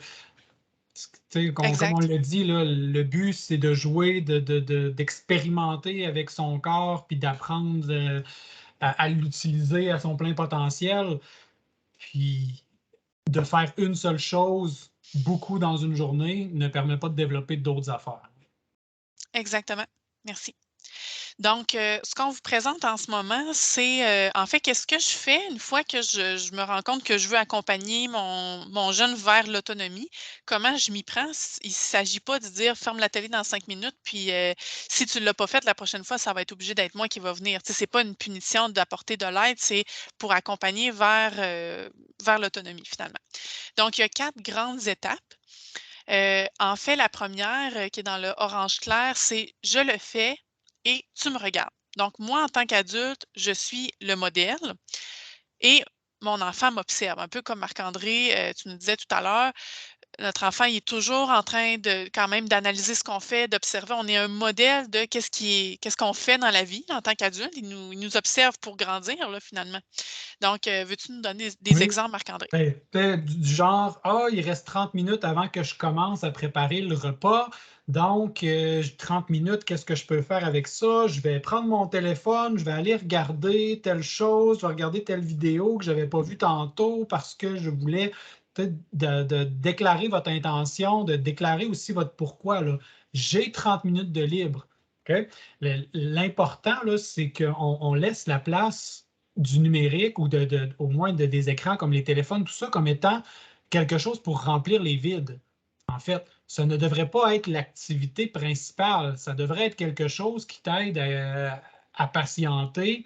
Comme on l'a dit, là, le but, c'est de jouer, d'expérimenter avec son corps, puis d'apprendre à l'utiliser à son plein potentiel. Puis de faire une seule chose beaucoup dans une journée ne permet pas de développer d'autres affaires. Exactement. Merci. Donc, ce qu'on vous présente en ce moment, c'est en fait, qu'est-ce que je fais une fois que je me rends compte que je veux accompagner mon jeune vers l'autonomie? Comment je m'y prends? Il ne s'agit pas de dire ferme la télé dans 5 minutes, puis si tu ne l'as pas fait la prochaine fois, ça va être obligé d'être moi qui va venir. Ce n'est pas une punition d'apporter de l'aide, c'est pour accompagner vers l'autonomie finalement. Donc, il y a 4 grandes étapes. En fait, la première, qui est dans le orange clair, c'est je le fais et tu me regardes. Donc, moi, en tant qu'adulte, je suis le modèle et mon enfant m'observe, un peu comme Marc-André, tu nous disais tout à l'heure. Notre enfant, il est toujours en train de quand même d'analyser ce qu'on fait, d'observer. On est un modèle de qu'est-ce qu'on fait dans la vie en tant qu'adulte. Il nous observe pour grandir, là, finalement. Donc, veux-tu nous donner des exemples, Marc-André? Peut-être du genre, il reste 30 minutes avant que je commence à préparer le repas. Donc, 30 minutes, qu'est-ce que je peux faire avec ça? Je vais prendre mon téléphone, je vais aller regarder telle chose, je vais regarder telle vidéo que je n'avais pas vue tantôt parce que je voulais peut-être de déclarer votre intention, de déclarer aussi votre pourquoi. Là. J'ai 30 minutes de libre. OK? L'important, là, c'est qu'on laisse la place du numérique ou au moins des écrans comme les téléphones, tout ça comme étant quelque chose pour remplir les vides. En fait, ça ne devrait pas être l'activité principale. Ça devrait être quelque chose qui t'aide à patienter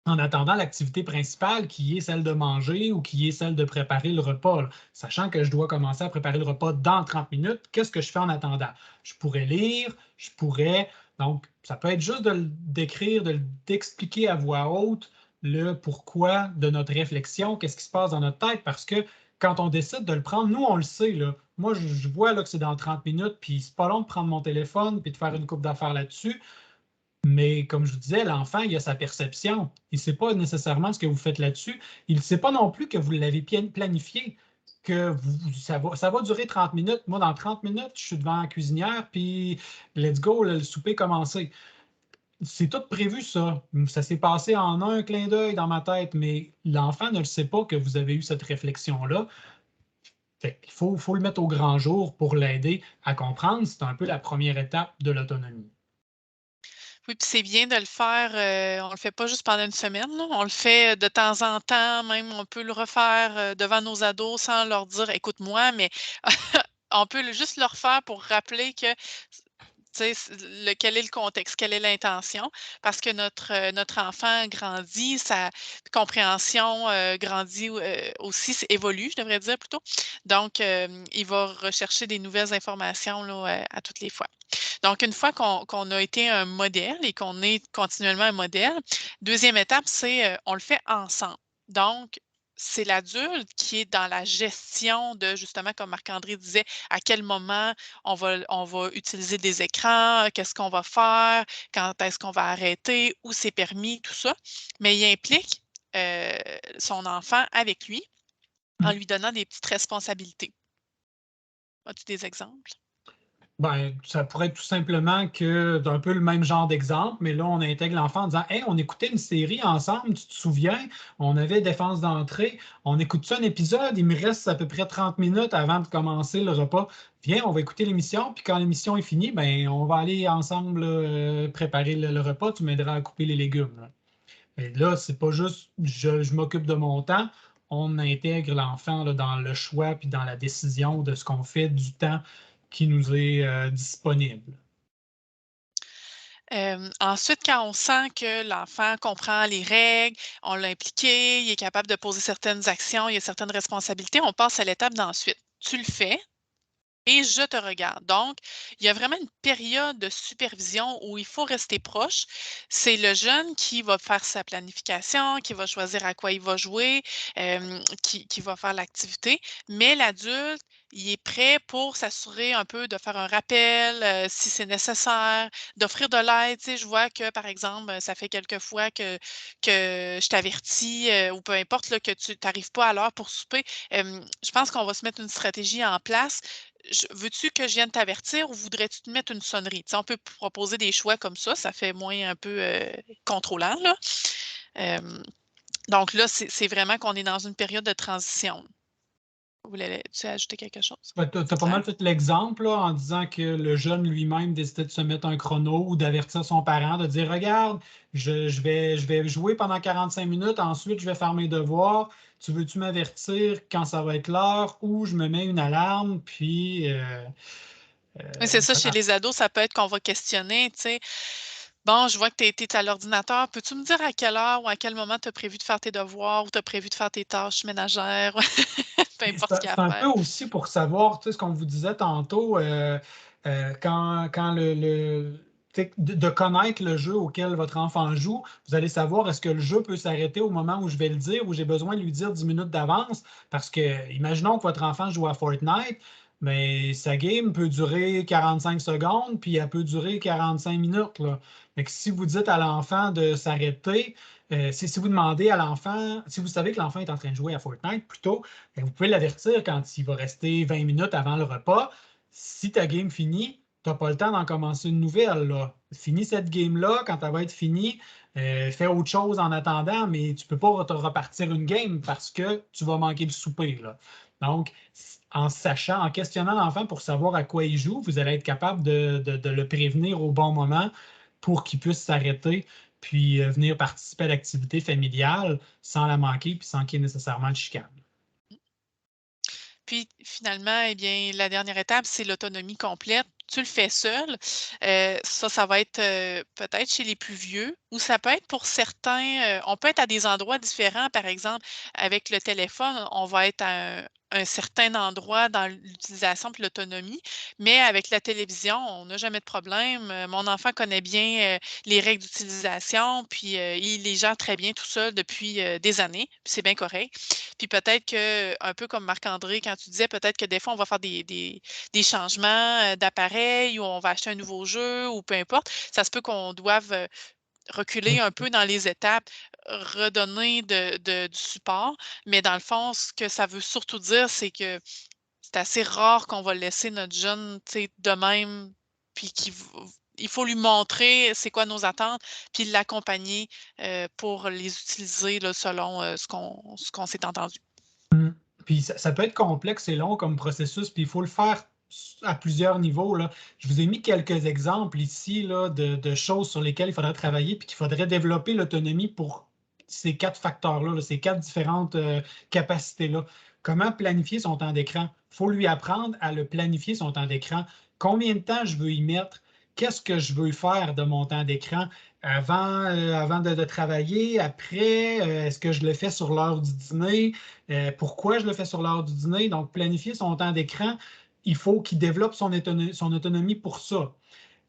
en attendant l'activité principale qui est celle de manger ou qui est celle de préparer le repas. Là. Sachant que je dois commencer à préparer le repas dans 30 minutes, qu'est-ce que je fais en attendant? Je pourrais lire, je pourrais. Donc, ça peut être juste de le décrire, d'expliquer à voix haute le pourquoi de notre réflexion, qu'est-ce qui se passe dans notre tête, parce que quand on décide de le prendre, nous, on le sait. Là. Moi, je vois là, que c'est dans 30 minutes, puis c'est pas long de prendre mon téléphone puis de faire une coupe d'affaires là-dessus. Mais comme je vous disais, l'enfant, il a sa perception. Il ne sait pas nécessairement ce que vous faites là-dessus. Il ne sait pas non plus que vous l'avez planifié, que ça va durer 30 minutes. Moi, dans 30 minutes, je suis devant la cuisinière, puis let's go, le souper commencé. C'est tout prévu, ça. Ça s'est passé en un clin d'œil dans ma tête, mais l'enfant ne le sait pas que vous avez eu cette réflexion-là. Il faut le mettre au grand jour pour l'aider à comprendre. C'est un peu la première étape de l'autonomie. Oui, puis c'est bien de le faire, on le fait pas juste pendant une semaine, là. On le fait de temps en temps, même on peut le refaire, devant nos ados sans leur dire: «Écoute-moi, mais on peut juste leur faire pour rappeler que quel est le contexte, quelle est l'intention, parce que notre enfant grandit, sa compréhension grandit aussi, évolue, je devrais dire plutôt. Donc, il va rechercher des nouvelles informations là, à toutes les fois. Donc, une fois qu'on a été un modèle et qu'on est continuellement un modèle, deuxième étape, c'est on le fait ensemble. Donc, c'est l'adulte qui est dans la gestion de, justement, comme Marc-André disait, à quel moment on va utiliser des écrans, qu'est-ce qu'on va faire, quand est-ce qu'on va arrêter, où c'est permis, tout ça. Mais il implique son enfant avec lui en lui donnant des petites responsabilités. As-tu des exemples? Ben, ça pourrait être tout simplement que d'un peu le même genre d'exemple, mais là, on intègre l'enfant en disant Hey, on écoutait une série ensemble, tu te souviens? On avait défense d'entrée, on écoute ça un épisode, il me reste à peu près 30 minutes avant de commencer le repas. Viens, on va écouter l'émission, puis quand l'émission est finie, ben, on va aller ensemble préparer le repas, tu m'aideras à couper les légumes. Là. Et là, c'est pas juste je m'occupe de mon temps, on intègre l'enfant là, dans le choix puis dans la décision de ce qu'on fait du temps qui nous est disponible. Ensuite, quand on sent que l'enfant comprend les règles, on l'a impliqué, il est capable de poser certaines actions, il y a certaines responsabilités, on passe à l'étape d'ensuite. Tu le fais et je te regarde. Donc, il y a vraiment une période de supervision où il faut rester proche. C'est le jeune qui va faire sa planification, qui va choisir à quoi il va jouer, qui va faire l'activité, mais l'adulte, il est prêt pour s'assurer un peu de faire un rappel si c'est nécessaire, d'offrir de l'aide. Tu sais, je vois que, par exemple, ça fait quelques fois que je t'avertis ou peu importe là, que tu n'arrives pas à l'heure pour souper. Je pense qu'on va se mettre une stratégie en place. Veux-tu que je vienne t'avertir ou voudrais-tu te mettre une sonnerie? Tu sais, on peut proposer des choix comme ça fait moins un peu contrôlant, là. Donc là, c'est vraiment qu'on est dans une période de transition. Voulais-tu ajouter quelque chose? Tu as C'est pas clair? mal fait l'exemple là, en disant que le jeune lui-même décidait de se mettre un chrono ou d'avertir son parent, de dire Regarde, je vais jouer pendant 45 minutes, ensuite je vais faire mes devoirs. Tu veux-tu m'avertir quand ça va être l'heure ou je me mets une alarme, puis Oui, c'est ça, chez voilà. les ados, ça peut être qu'on va questionner, tu sais. Bon, je vois que tu es à l'ordinateur. Peux-tu me dire à quelle heure ou à quel moment tu as prévu de faire tes devoirs ou tu as prévu de faire tes tâches ménagères? Peu Puis importe ce qu'il y a C'est à un peu faire. aussi pour savoir, tu sais, ce qu'on vous disait tantôt, quand tu sais, de connaître le jeu auquel votre enfant joue, vous allez savoir est-ce que le jeu peut s'arrêter au moment où je vais le dire, ou j'ai besoin de lui dire 10 minutes d'avance, parce que, imaginons que votre enfant joue à Fortnite, mais sa game peut durer 45 secondes, puis elle peut durer 45 minutes, là. Fait que si vous dites à l'enfant de s'arrêter, si vous demandez à l'enfant, si vous savez que l'enfant est en train de jouer à Fortnite, plutôt, ben, vous pouvez l'avertir quand il va rester 20 minutes avant le repas. Si ta game finit, tu n'as pas le temps d'en commencer une nouvelle. Là. Finis cette game-là, quand elle va être finie, fais autre chose en attendant, mais tu ne peux pas te repartir une game parce que tu vas manquer le souper. Là. Donc, en sachant, en questionnant l'enfant pour savoir à quoi il joue, vous allez être capable de le prévenir au bon moment pour qu'il puisse s'arrêter puis venir participer à l'activité familiale sans la manquer puis sans qu'il y ait nécessairement de chicane. Puis finalement, eh bien, la dernière étape, c'est l'autonomie complète. Tu le fais seul. Ça va être peut-être chez les plus vieux ou ça peut être pour certains. On peut être à des endroits différents. Par exemple, avec le téléphone, on va être à un certain endroit dans l'utilisation puis l'autonomie. Mais avec la télévision, on n'a jamais de problème. Mon enfant connaît bien les règles d'utilisation, puis il les gère très bien tout seul depuis des années. Puis c'est bien correct. Puis peut-être que, un peu comme Marc-André, quand tu disais, peut-être que des fois, on va faire des changements d'appareil ou on va acheter un nouveau jeu ou peu importe. Ça se peut qu'on doive reculer un peu dans les étapes, redonner du support. Mais dans le fond, ce que ça veut surtout dire, c'est que c'est assez rare qu'on va laisser notre jeune, tu sais, de même, puis il faut lui montrer c'est quoi nos attentes, puis l'accompagner pour les utiliser là, selon ce qu'on s'est entendu. Mm. Puis ça peut être complexe et long comme processus, puis il faut le faire à plusieurs niveaux, là. Je vous ai mis quelques exemples ici là, de choses sur lesquelles il faudrait travailler, puis qu'il faudrait développer l'autonomie pour ces quatre facteurs-là, là, ces quatre différentes capacités-là. Comment planifier son temps d'écran? Il faut lui apprendre à le planifier, son temps d'écran. Combien de temps je veux y mettre? Qu'est-ce que je veux faire de mon temps d'écran avant de travailler, après? Est-ce que je le fais sur l'heure du dîner? Pourquoi je le fais sur l'heure du dîner? Donc, planifier son temps d'écran, il faut qu'il développe son autonomie pour ça.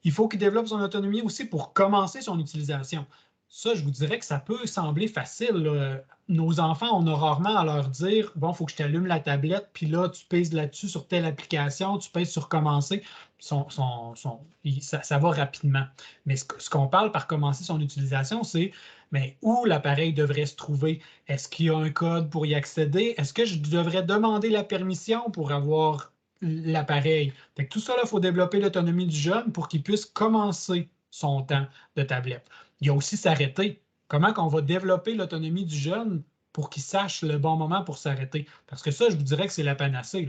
Il faut qu'il développe son autonomie aussi pour commencer son utilisation. Ça, je vous dirais que ça peut sembler facile, là. Nos enfants, on a rarement à leur dire « Bon, il faut que je t'allume la tablette, puis là, tu pèses là-dessus sur telle application, tu pèses sur commencer. » Ça va rapidement. Mais ce qu'on parle par commencer son utilisation, c'est mais où l'appareil devrait se trouver? Est-ce qu'il y a un code pour y accéder? Est-ce que je devrais demander la permission pour avoir l'appareil? Tout ça, il faut développer l'autonomie du jeune pour qu'il puisse commencer son temps de tablette. Il y a aussi s'arrêter. Comment qu'on va développer l'autonomie du jeune pour qu'il sache le bon moment pour s'arrêter? Parce que ça, je vous dirais que c'est la panacée.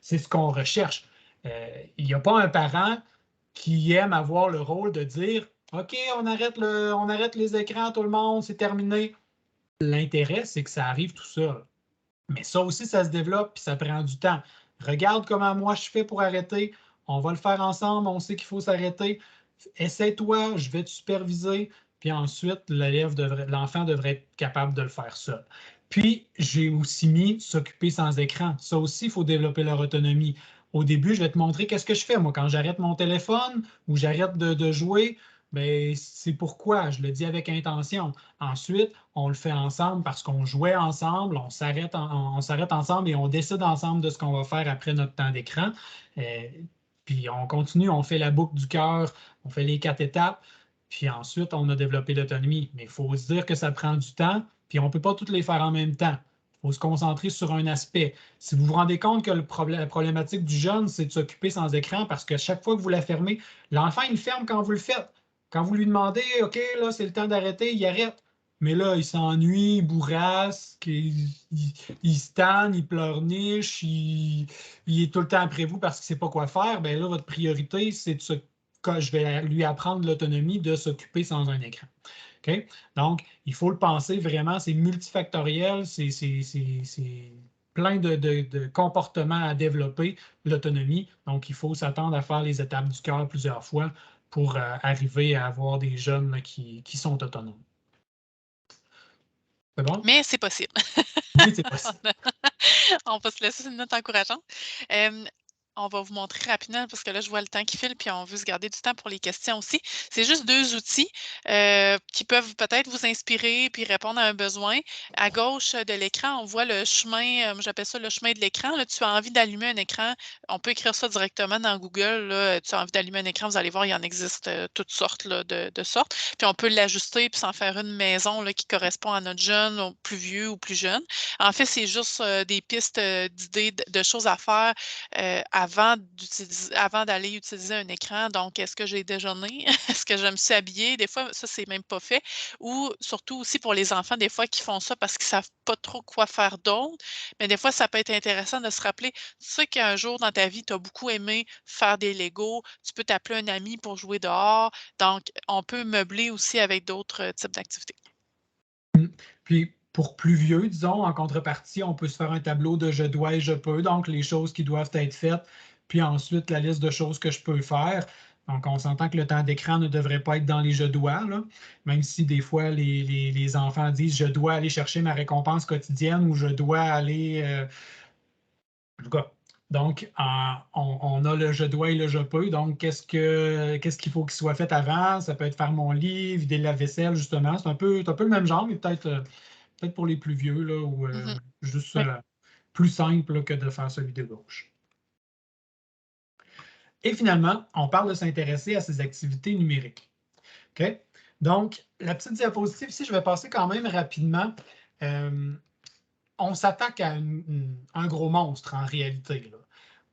C'est ce qu'on recherche. Il n'y a pas un parent qui aime avoir le rôle de dire « OK, on arrête les écrans, tout le monde, c'est terminé. » L'intérêt, c'est que ça arrive tout seul. Mais ça aussi, ça se développe puis ça prend du temps. Regarde comment moi je fais pour arrêter. On va le faire ensemble, on sait qu'il faut s'arrêter. Essaie-toi, je vais te superviser. Puis ensuite, l'enfant devrait être capable de le faire seul. Puis, j'ai aussi mis s'occuper sans écran. Ça aussi, il faut développer leur autonomie. Au début, je vais te montrer qu'est-ce que je fais. Moi, quand j'arrête mon téléphone ou j'arrête de jouer, bien, c'est pourquoi. Je le dis avec intention. Ensuite, on le fait ensemble parce qu'on jouait ensemble, on s'arrête ensemble et on décide ensemble de ce qu'on va faire après notre temps d'écran. Puis on continue, on fait la boucle du cœur, on fait les 4 étapes, puis ensuite, on a développé l'autonomie. Mais il faut se dire que ça prend du temps, puis on ne peut pas toutes les faire en même temps. Il faut se concentrer sur un aspect. Si vous vous rendez compte que la problématique du jeune, c'est de s'occuper sans écran parce que chaque fois que vous la fermez, l'enfant, il ferme quand vous le faites. Quand vous lui demandez, OK, là, c'est le temps d'arrêter, il arrête. Mais là, il s'ennuie, il bourrasse, il se tanne, il pleurniche, il est tout le temps après vous parce qu'il ne sait pas quoi faire. Bien là, votre priorité, c'est que je vais lui apprendre l'autonomie de s'occuper sans un écran. Okay? Donc, il faut le penser vraiment, c'est multifactoriel, c'est plein de comportements à développer, l'autonomie. Donc, il faut s'attendre à faire les étapes du cœur plusieurs fois pour arriver à avoir des jeunes là, qui sont autonomes. C'est bon? Mais c'est possible. Oui, c'est possible. On va se laisser une note encourageante. On va vous montrer rapidement, parce que là, je vois le temps qui file, puis on veut se garder du temps pour les questions aussi. C'est juste 2 outils qui peuvent peut-être vous inspirer puis répondre à un besoin. À gauche de l'écran, on voit le chemin, j'appelle ça le chemin de l'écran. Là, tu as envie d'allumer un écran, on peut écrire ça directement dans Google. Là, tu as envie d'allumer un écran, vous allez voir, il y en existe toutes sortes là, de sortes. Puis on peut l'ajuster puis s'en faire une maison là, qui correspond à notre jeune, ou plus vieux ou plus jeune. En fait, c'est juste des pistes d'idées, de choses à faire avant d'aller utiliser un écran. Donc, est-ce que j'ai déjeuné? Est-ce que je me suis habillée? Des fois, ça, c'est même pas fait. Ou surtout aussi pour les enfants, des fois, qui font ça parce qu'ils savent pas trop quoi faire d'autre. Mais des fois, ça peut être intéressant de se rappeler, tu sais qu'un jour dans ta vie, tu as beaucoup aimé faire des Legos. Tu peux t'appeler un ami pour jouer dehors. Donc, on peut meubler aussi avec d'autres types d'activités. Puis, pour plus vieux, disons, en contrepartie, on peut se faire un tableau de je dois et je peux, donc les choses qui doivent être faites, puis ensuite la liste de choses que je peux faire. Donc, on s'entend que le temps d'écran ne devrait pas être dans les je dois, là, même si des fois les enfants disent je dois aller chercher ma récompense quotidienne ou je dois aller. En tout cas, donc, on a le je dois et le je peux. Donc, qu'est-ce qu'il faut qu'il soit fait avant? Ça peut être faire mon lit, vider la vaisselle, justement. C'est un peu le même genre, mais peut-être pour les plus vieux, là, ou juste plus simple là, que de faire celui de gauche. Et finalement, on parle de s'intéresser à ces activités numériques. OK? Donc, la petite diapositive ici, je vais passer quand même rapidement. On s'attaque à un gros monstre en réalité, là.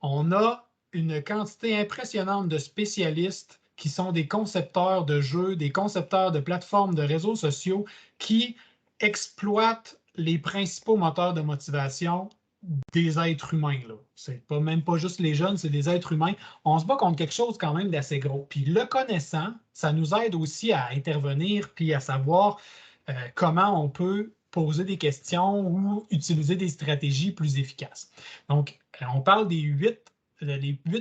On a une quantité impressionnante de spécialistes qui sont des concepteurs de jeux, des concepteurs de plateformes de réseaux sociaux qui exploitent les principaux moteurs de motivation des êtres humains. C'est même pas juste les jeunes, c'est des êtres humains. On se bat contre quelque chose quand même d'assez gros. Puis le connaissant, ça nous aide aussi à intervenir puis à savoir comment on peut poser des questions ou utiliser des stratégies plus efficaces. Donc, on parle des 8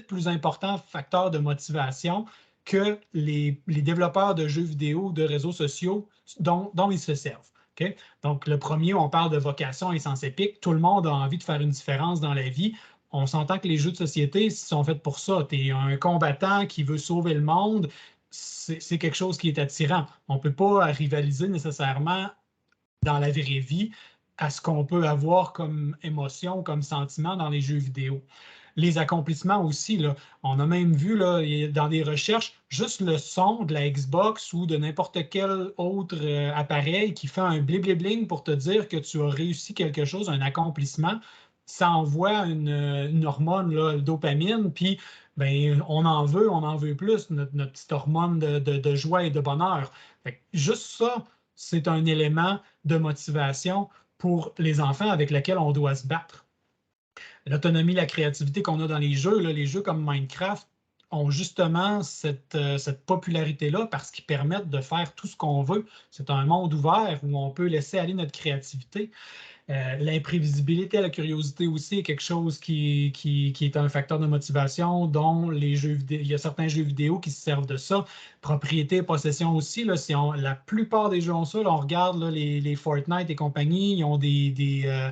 plus importants facteurs de motivation que les développeurs de jeux vidéo, de réseaux sociaux, dont ils se servent. Okay? Donc, le premier, on parle de vocation et sens épique. Tout le monde a envie de faire une différence dans la vie. On s'entend que les jeux de société sont faits pour ça. Tu es un combattant qui veut sauver le monde. C'est quelque chose qui est attirant. On ne peut pas rivaliser nécessairement dans la vraie vie à ce qu'on peut avoir comme émotion, comme sentiment dans les jeux vidéo. Les accomplissements aussi, là, on a même vu là, dans des recherches, juste le son de la Xbox ou de n'importe quel autre appareil qui fait un bling pour te dire que tu as réussi quelque chose, un accomplissement, ça envoie une hormone, là, le dopamine, puis ben, on en veut plus, notre petite hormone de joie et de bonheur. Fait que juste ça, c'est un élément de motivation pour les enfants avec lesquels on doit se battre. L'autonomie, la créativité qu'on a dans les jeux comme Minecraft ont justement cette popularité-là parce qu'ils permettent de faire tout ce qu'on veut. C'est un monde ouvert où on peut laisser aller notre créativité. L'imprévisibilité, la curiosité aussi est quelque chose qui est un facteur de motivation dont les jeux vidéo, il y a certains jeux vidéo qui se servent de ça. Propriété, possession aussi, là, la plupart des jeux ont ça. Là, on regarde là, les Fortnite et compagnie, ils ont des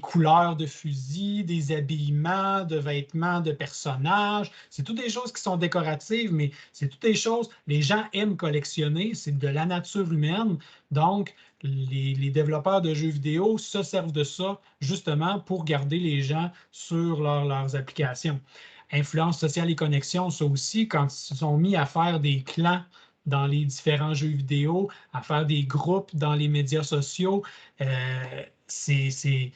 couleurs de fusils, des habillements, de vêtements de personnages. C'est toutes des choses qui sont décoratives, mais c'est toutes des choses, les gens aiment collectionner, c'est de la nature humaine. Donc, les développeurs de jeux vidéo se servent de ça justement pour garder les gens sur leurs applications. Influence sociale et connexion, ça aussi, quand ils se sont mis à faire des clans dans les différents jeux vidéo, à faire des groupes dans les médias sociaux, c'est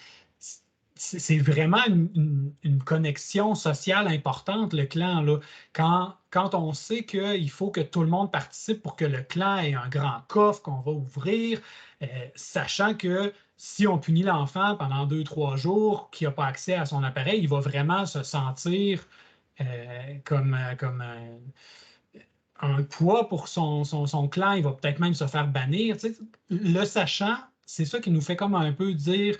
vraiment une connexion sociale importante, le clan. Là. Quand on sait qu'il faut que tout le monde participe pour que le clan ait un grand coffre qu'on va ouvrir, sachant que si on punit l'enfant pendant 2-3 jours qui n'a pas accès à son appareil, il va vraiment se sentir comme un poids pour son clan. Il va peut-être même se faire bannir. Tu sais, le sachant, c'est ça qui nous fait comme un peu dire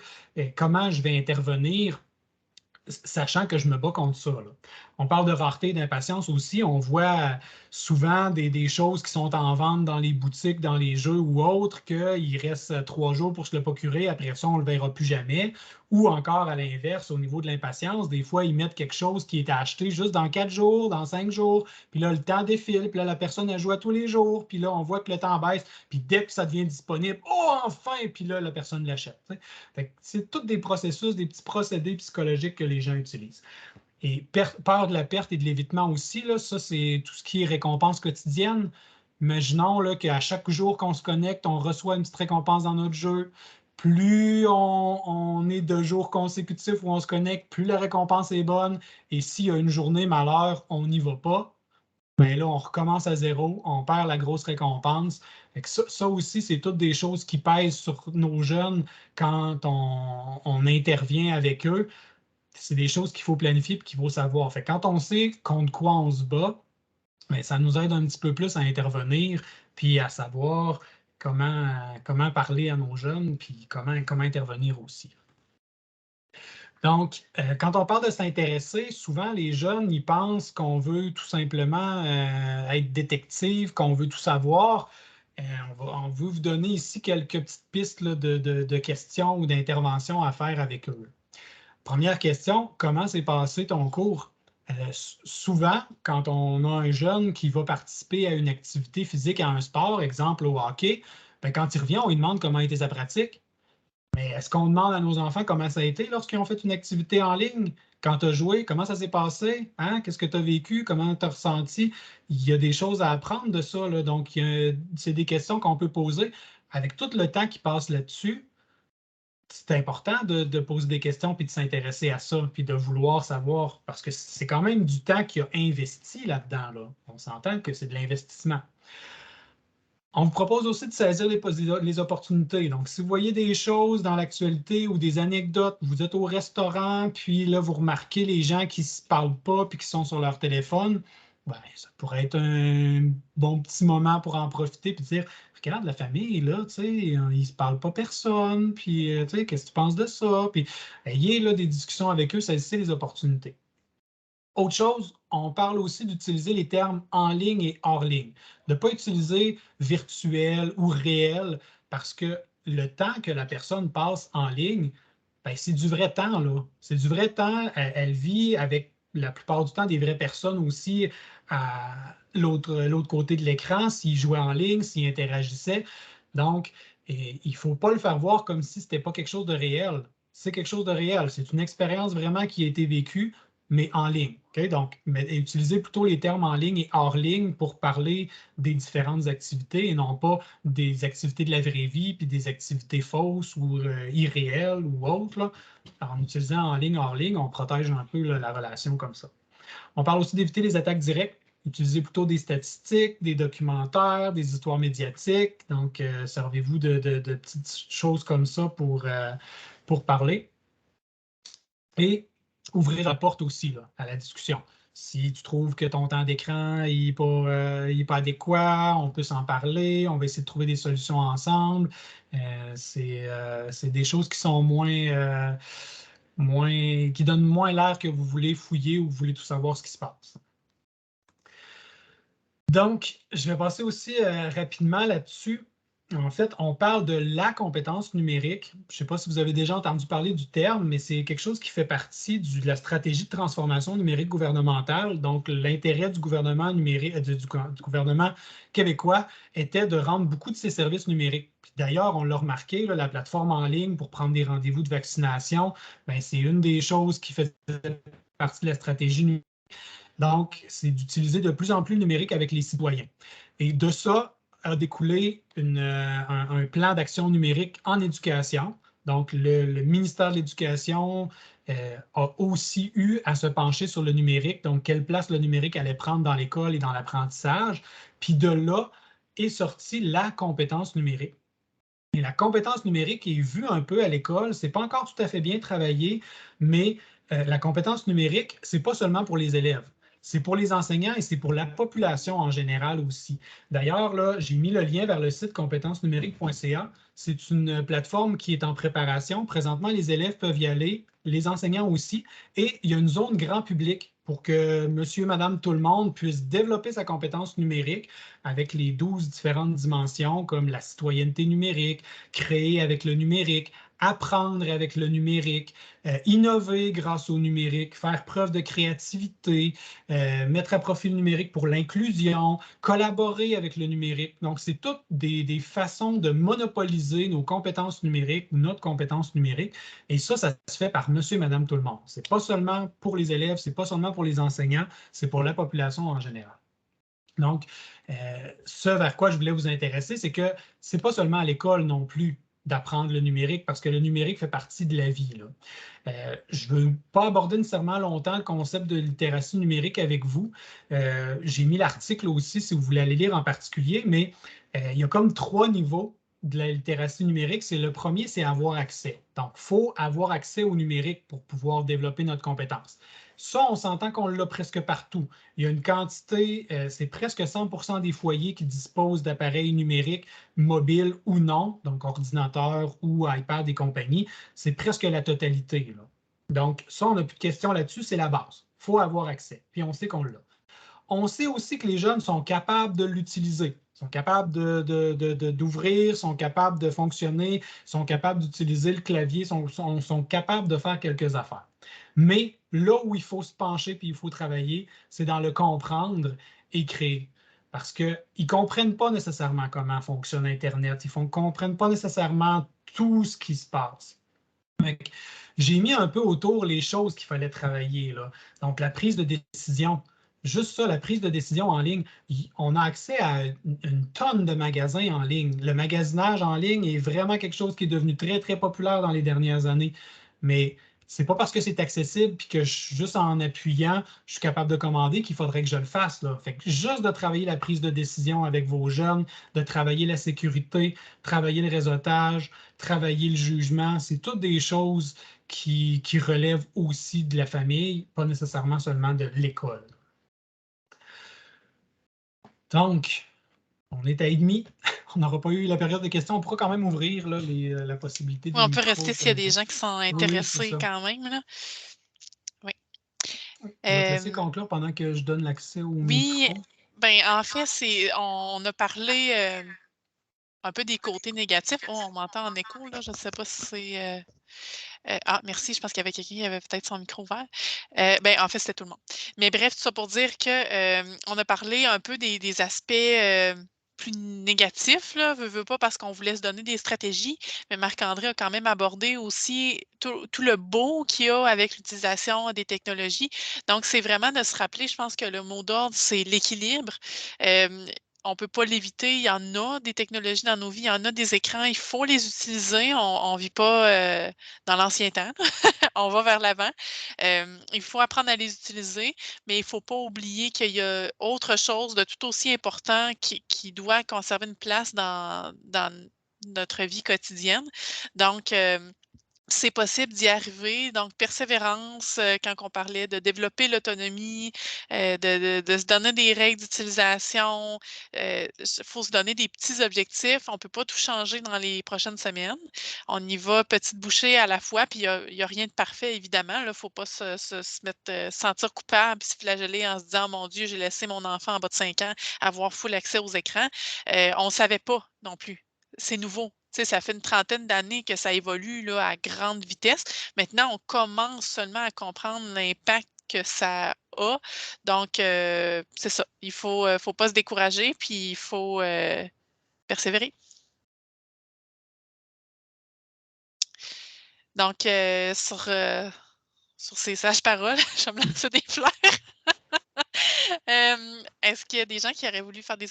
comment je vais intervenir, sachant que je me bats contre ça. Là. On parle de rareté et d'impatience aussi. On voit souvent des choses qui sont en vente dans les boutiques, dans les jeux ou autres, qu'il reste 3 jours pour se le procurer. Après ça, on ne le verra plus jamais. Ou encore, à l'inverse, au niveau de l'impatience, des fois, ils mettent quelque chose qui est acheté juste dans 4 jours, dans 5 jours. Puis là, le temps défile. Puis là, la personne, elle joue à tous les jours. Puis là, on voit que le temps baisse. Puis dès que ça devient disponible, oh, enfin! Puis là, la personne l'achète. C'est tous des processus, des petits procédés psychologiques que les gens utilisent. Et peur de la perte et de l'évitement aussi, là, ça, c'est tout ce qui est récompense quotidienne. Imaginons là, qu'à chaque jour qu'on se connecte, on reçoit une petite récompense dans notre jeu. Plus on est de jours consécutifs où on se connecte, plus la récompense est bonne. Et s'il y a une journée malheur, on n'y va pas. Bien là, on recommence à zéro, on perd la grosse récompense. Fait que ça aussi, c'est toutes des choses qui pèsent sur nos jeunes quand on intervient avec eux. C'est des choses qu'il faut planifier et qu'il faut savoir. Fait que quand on sait contre quoi on se bat, bien, ça nous aide un petit peu plus à intervenir puis à savoir comment parler à nos jeunes puis comment intervenir aussi. Donc, quand on parle de s'intéresser, souvent les jeunes, ils pensent qu'on veut tout simplement être détective, qu'on veut tout savoir. On veut vous donner ici quelques petites pistes là, de questions ou d'interventions à faire avec eux. Première question, comment s'est passé ton cours? Souvent, quand on a un jeune qui va participer à une activité physique, à un sport, exemple au hockey, bien, quand il revient, on lui demande comment a été sa pratique. Mais est-ce qu'on demande à nos enfants comment ça a été lorsqu'ils ont fait une activité en ligne? Quand tu as joué, comment ça s'est passé? Hein? Qu'est-ce que tu as vécu? Comment tu as ressenti? Il y a des choses à apprendre de ça. Là. Donc, c'est des questions qu'on peut poser. Avec tout le temps qui passe là-dessus, c'est important de poser des questions puis de s'intéresser à ça puis de vouloir savoir parce que c'est quand même du temps qu'il a investi là-dedans. Là. On s'entend que c'est de l'investissement. On vous propose aussi de saisir les opportunités. Donc, si vous voyez des choses dans l'actualité ou des anecdotes, vous êtes au restaurant, puis là, vous remarquez les gens qui ne se parlent pas puis qui sont sur leur téléphone, ben, ça pourrait être un bon petit moment pour en profiter puis dire regarde la famille, là, tu sais, ils ne se parlent pas personne, puis tu sais, qu'est-ce que tu penses de ça? Puis ayez là, des discussions avec eux, saisissez les opportunités. Autre chose, on parle aussi d'utiliser les termes en ligne et hors ligne. De ne pas utiliser virtuel ou réel parce que le temps que la personne passe en ligne, ben, c'est du vrai temps, là. C'est du vrai temps. Elle vit avec la plupart du temps des vraies personnes aussi à l'autre côté de l'écran, s'ils jouaient en ligne, s'ils interagissaient. Donc, il ne faut pas le faire voir comme si ce n'était pas quelque chose de réel. C'est quelque chose de réel. C'est une expérience vraiment qui a été vécue, mais en ligne. Okay? Donc, utilisez plutôt les termes en ligne et hors ligne pour parler des différentes activités et non pas des activités de la vraie vie puis des activités fausses ou irréelles ou autres. Là. En utilisant en ligne, hors ligne, on protège un peu là, la relation comme ça. On parle aussi d'éviter les attaques directes. Utilisez plutôt des statistiques, des documentaires, des histoires médiatiques. Donc, servez-vous de petites choses comme ça pour parler. Et ouvrir la porte aussi là, à la discussion. Si tu trouves que ton temps d'écran n'est pas adéquat, on peut s'en parler, on va essayer de trouver des solutions ensemble. C'est des choses qui sont qui donnent moins l'air que vous voulez fouiller ou vous voulez tout savoir ce qui se passe. Donc, je vais passer aussi rapidement là-dessus. En fait, on parle de la compétence numérique. Je ne sais pas si vous avez déjà entendu parler du terme, mais c'est quelque chose qui fait partie de la stratégie de transformation numérique gouvernementale. Donc, l'intérêt du gouvernement numérique, du gouvernement québécois était de rendre beaucoup de ses services numériques. D'ailleurs, on l'a remarqué, là, la plateforme en ligne pour prendre des rendez-vous de vaccination, c'est une des choses qui fait partie de la stratégie numérique. Donc, c'est d'utiliser de plus en plus le numérique avec les citoyens. Et de ça a découlé un plan d'action numérique en éducation. Donc, le ministère de l'Éducation a aussi eu à se pencher sur le numérique. Donc, quelle place le numérique allait prendre dans l'école et dans l'apprentissage. Puis de là est sortie la compétence numérique. Et la compétence numérique est vue un peu à l'école. Ce n'est pas encore tout à fait bien travaillé, mais la compétence numérique, ce n'est pas seulement pour les élèves. C'est pour les enseignants et c'est pour la population en général aussi. D'ailleurs, là, j'ai mis le lien vers le site compétencesnumériques.ca. C'est une plateforme qui est en préparation. Présentement, les élèves peuvent y aller, les enseignants aussi. Et il y a une zone grand public pour que monsieur, madame, tout le monde puisse développer sa compétence numérique avec les 12 différentes dimensions comme la citoyenneté numérique, créer avec le numérique, apprendre avec le numérique, innover grâce au numérique, faire preuve de créativité, mettre à profit le numérique pour l'inclusion, collaborer avec le numérique. Donc, c'est toutes des façons de monopoliser nos compétences numériques, notre compétence numérique. Et ça se fait par monsieur et madame tout le monde. Ce n'est pas seulement pour les élèves, ce n'est pas seulement pour les enseignants, c'est pour la population en général. Donc, ce vers quoi je voulais vous intéresser, c'est que ce n'est pas seulement à l'école non plus d'apprendre le numérique, parce que le numérique fait partie de la vie. Là. Je ne veux pas aborder nécessairement longtemps le concept de littératie numérique avec vous. J'ai mis l'article aussi, si vous voulez aller lire en particulier, mais il y a comme 3 niveaux de la littératie numérique. Le premier, c'est avoir accès. Donc, il faut avoir accès au numérique pour pouvoir développer notre compétence. Ça, on s'entend qu'on l'a presque partout. Il y a une quantité, c'est presque 100% des foyers qui disposent d'appareils numériques mobiles ou non, donc ordinateur ou iPad et compagnie. C'est presque la totalité. Là. Donc, ça, on n'a plus de questions là-dessus, c'est la base. Il faut avoir accès, puis on sait qu'on l'a. On sait aussi que les jeunes sont capables de l'utiliser, sont capables d'ouvrir, sont capables de fonctionner, sont capables d'utiliser le clavier, sont capables de faire quelques affaires. Mais là où il faut se pencher puis il faut travailler, c'est dans le comprendre et créer. Parce qu'ils ne comprennent pas nécessairement comment fonctionne Internet, ils ne comprennent pas nécessairement tout ce qui se passe. J'ai mis un peu autour les choses qu'il fallait travailler. Là. Donc, la prise de décision. Juste ça, la prise de décision en ligne, on a accès à une tonne de magasins en ligne. Le magasinage en ligne est vraiment quelque chose qui est devenu très, très populaire dans les dernières années. Mais ce n'est pas parce que c'est accessible et que juste en appuyant, je suis capable de commander qu'il faudrait que je le fasse. Là. Fait que juste de travailler la prise de décision avec vos jeunes, de travailler la sécurité, travailler le réseautage, travailler le jugement, c'est toutes des choses qui relèvent aussi de la famille, pas nécessairement seulement de l'école. Donc, on est à 1h30. On n'aura pas eu la période de questions. On pourra quand même ouvrir là, la possibilité Oui, des on peut micros. rester s'il y a des gens qui sont Oui, c'est intéressés ça. quand même. Là. Oui. Je vais te laisser conclure pendant que je donne l'accès au micro. Ben, en fait, on a parlé un peu des côtés négatifs. Oh, on m'entend en écho, là. Je ne sais pas si c'est. Merci, je pense qu'il y avait quelqu'un qui avait peut-être son micro ouvert. Ben, en fait, c'était tout le monde. Mais bref, tout ça pour dire qu'on a parlé un peu des aspects plus négatifs, là, veut pas parce qu'on voulait se donner des stratégies, mais Marc-André a quand même abordé aussi tout le beau qu'il y a avec l'utilisation des technologies. Donc, c'est vraiment de se rappeler, je pense que le mot d'ordre, c'est l'équilibre. On ne peut pas l'éviter. Il y en a des technologies dans nos vies, il y en a des écrans, il faut les utiliser. On ne vit pas dans l'ancien temps. On va vers l'avant. Il faut apprendre à les utiliser, mais il ne faut pas oublier qu'il y a autre chose de tout aussi important qui doit conserver une place dans notre vie quotidienne. Donc, c'est possible d'y arriver. Donc, persévérance, quand on parlait de développer l'autonomie, de se donner des règles d'utilisation. Il faut se donner des petits objectifs. On ne peut pas tout changer dans les prochaines semaines. On y va petite bouchée à la fois, puis il n'y a rien de parfait, évidemment. Il ne faut pas se mettre, sentir coupable, puis se flageller en se disant, mon Dieu, j'ai laissé mon enfant en bas de 5 ans avoir full accès aux écrans. On ne savait pas non plus. C'est nouveau. Tu sais, ça fait une trentaine d'années que ça évolue là, à grande vitesse. Maintenant, on commence seulement à comprendre l'impact que ça a. Donc, c'est ça. Il ne faut pas se décourager, puis il faut persévérer. Donc, sur ces sages paroles, je vais me lancer des fleurs. Est-ce qu'il y a des gens qui auraient voulu faire des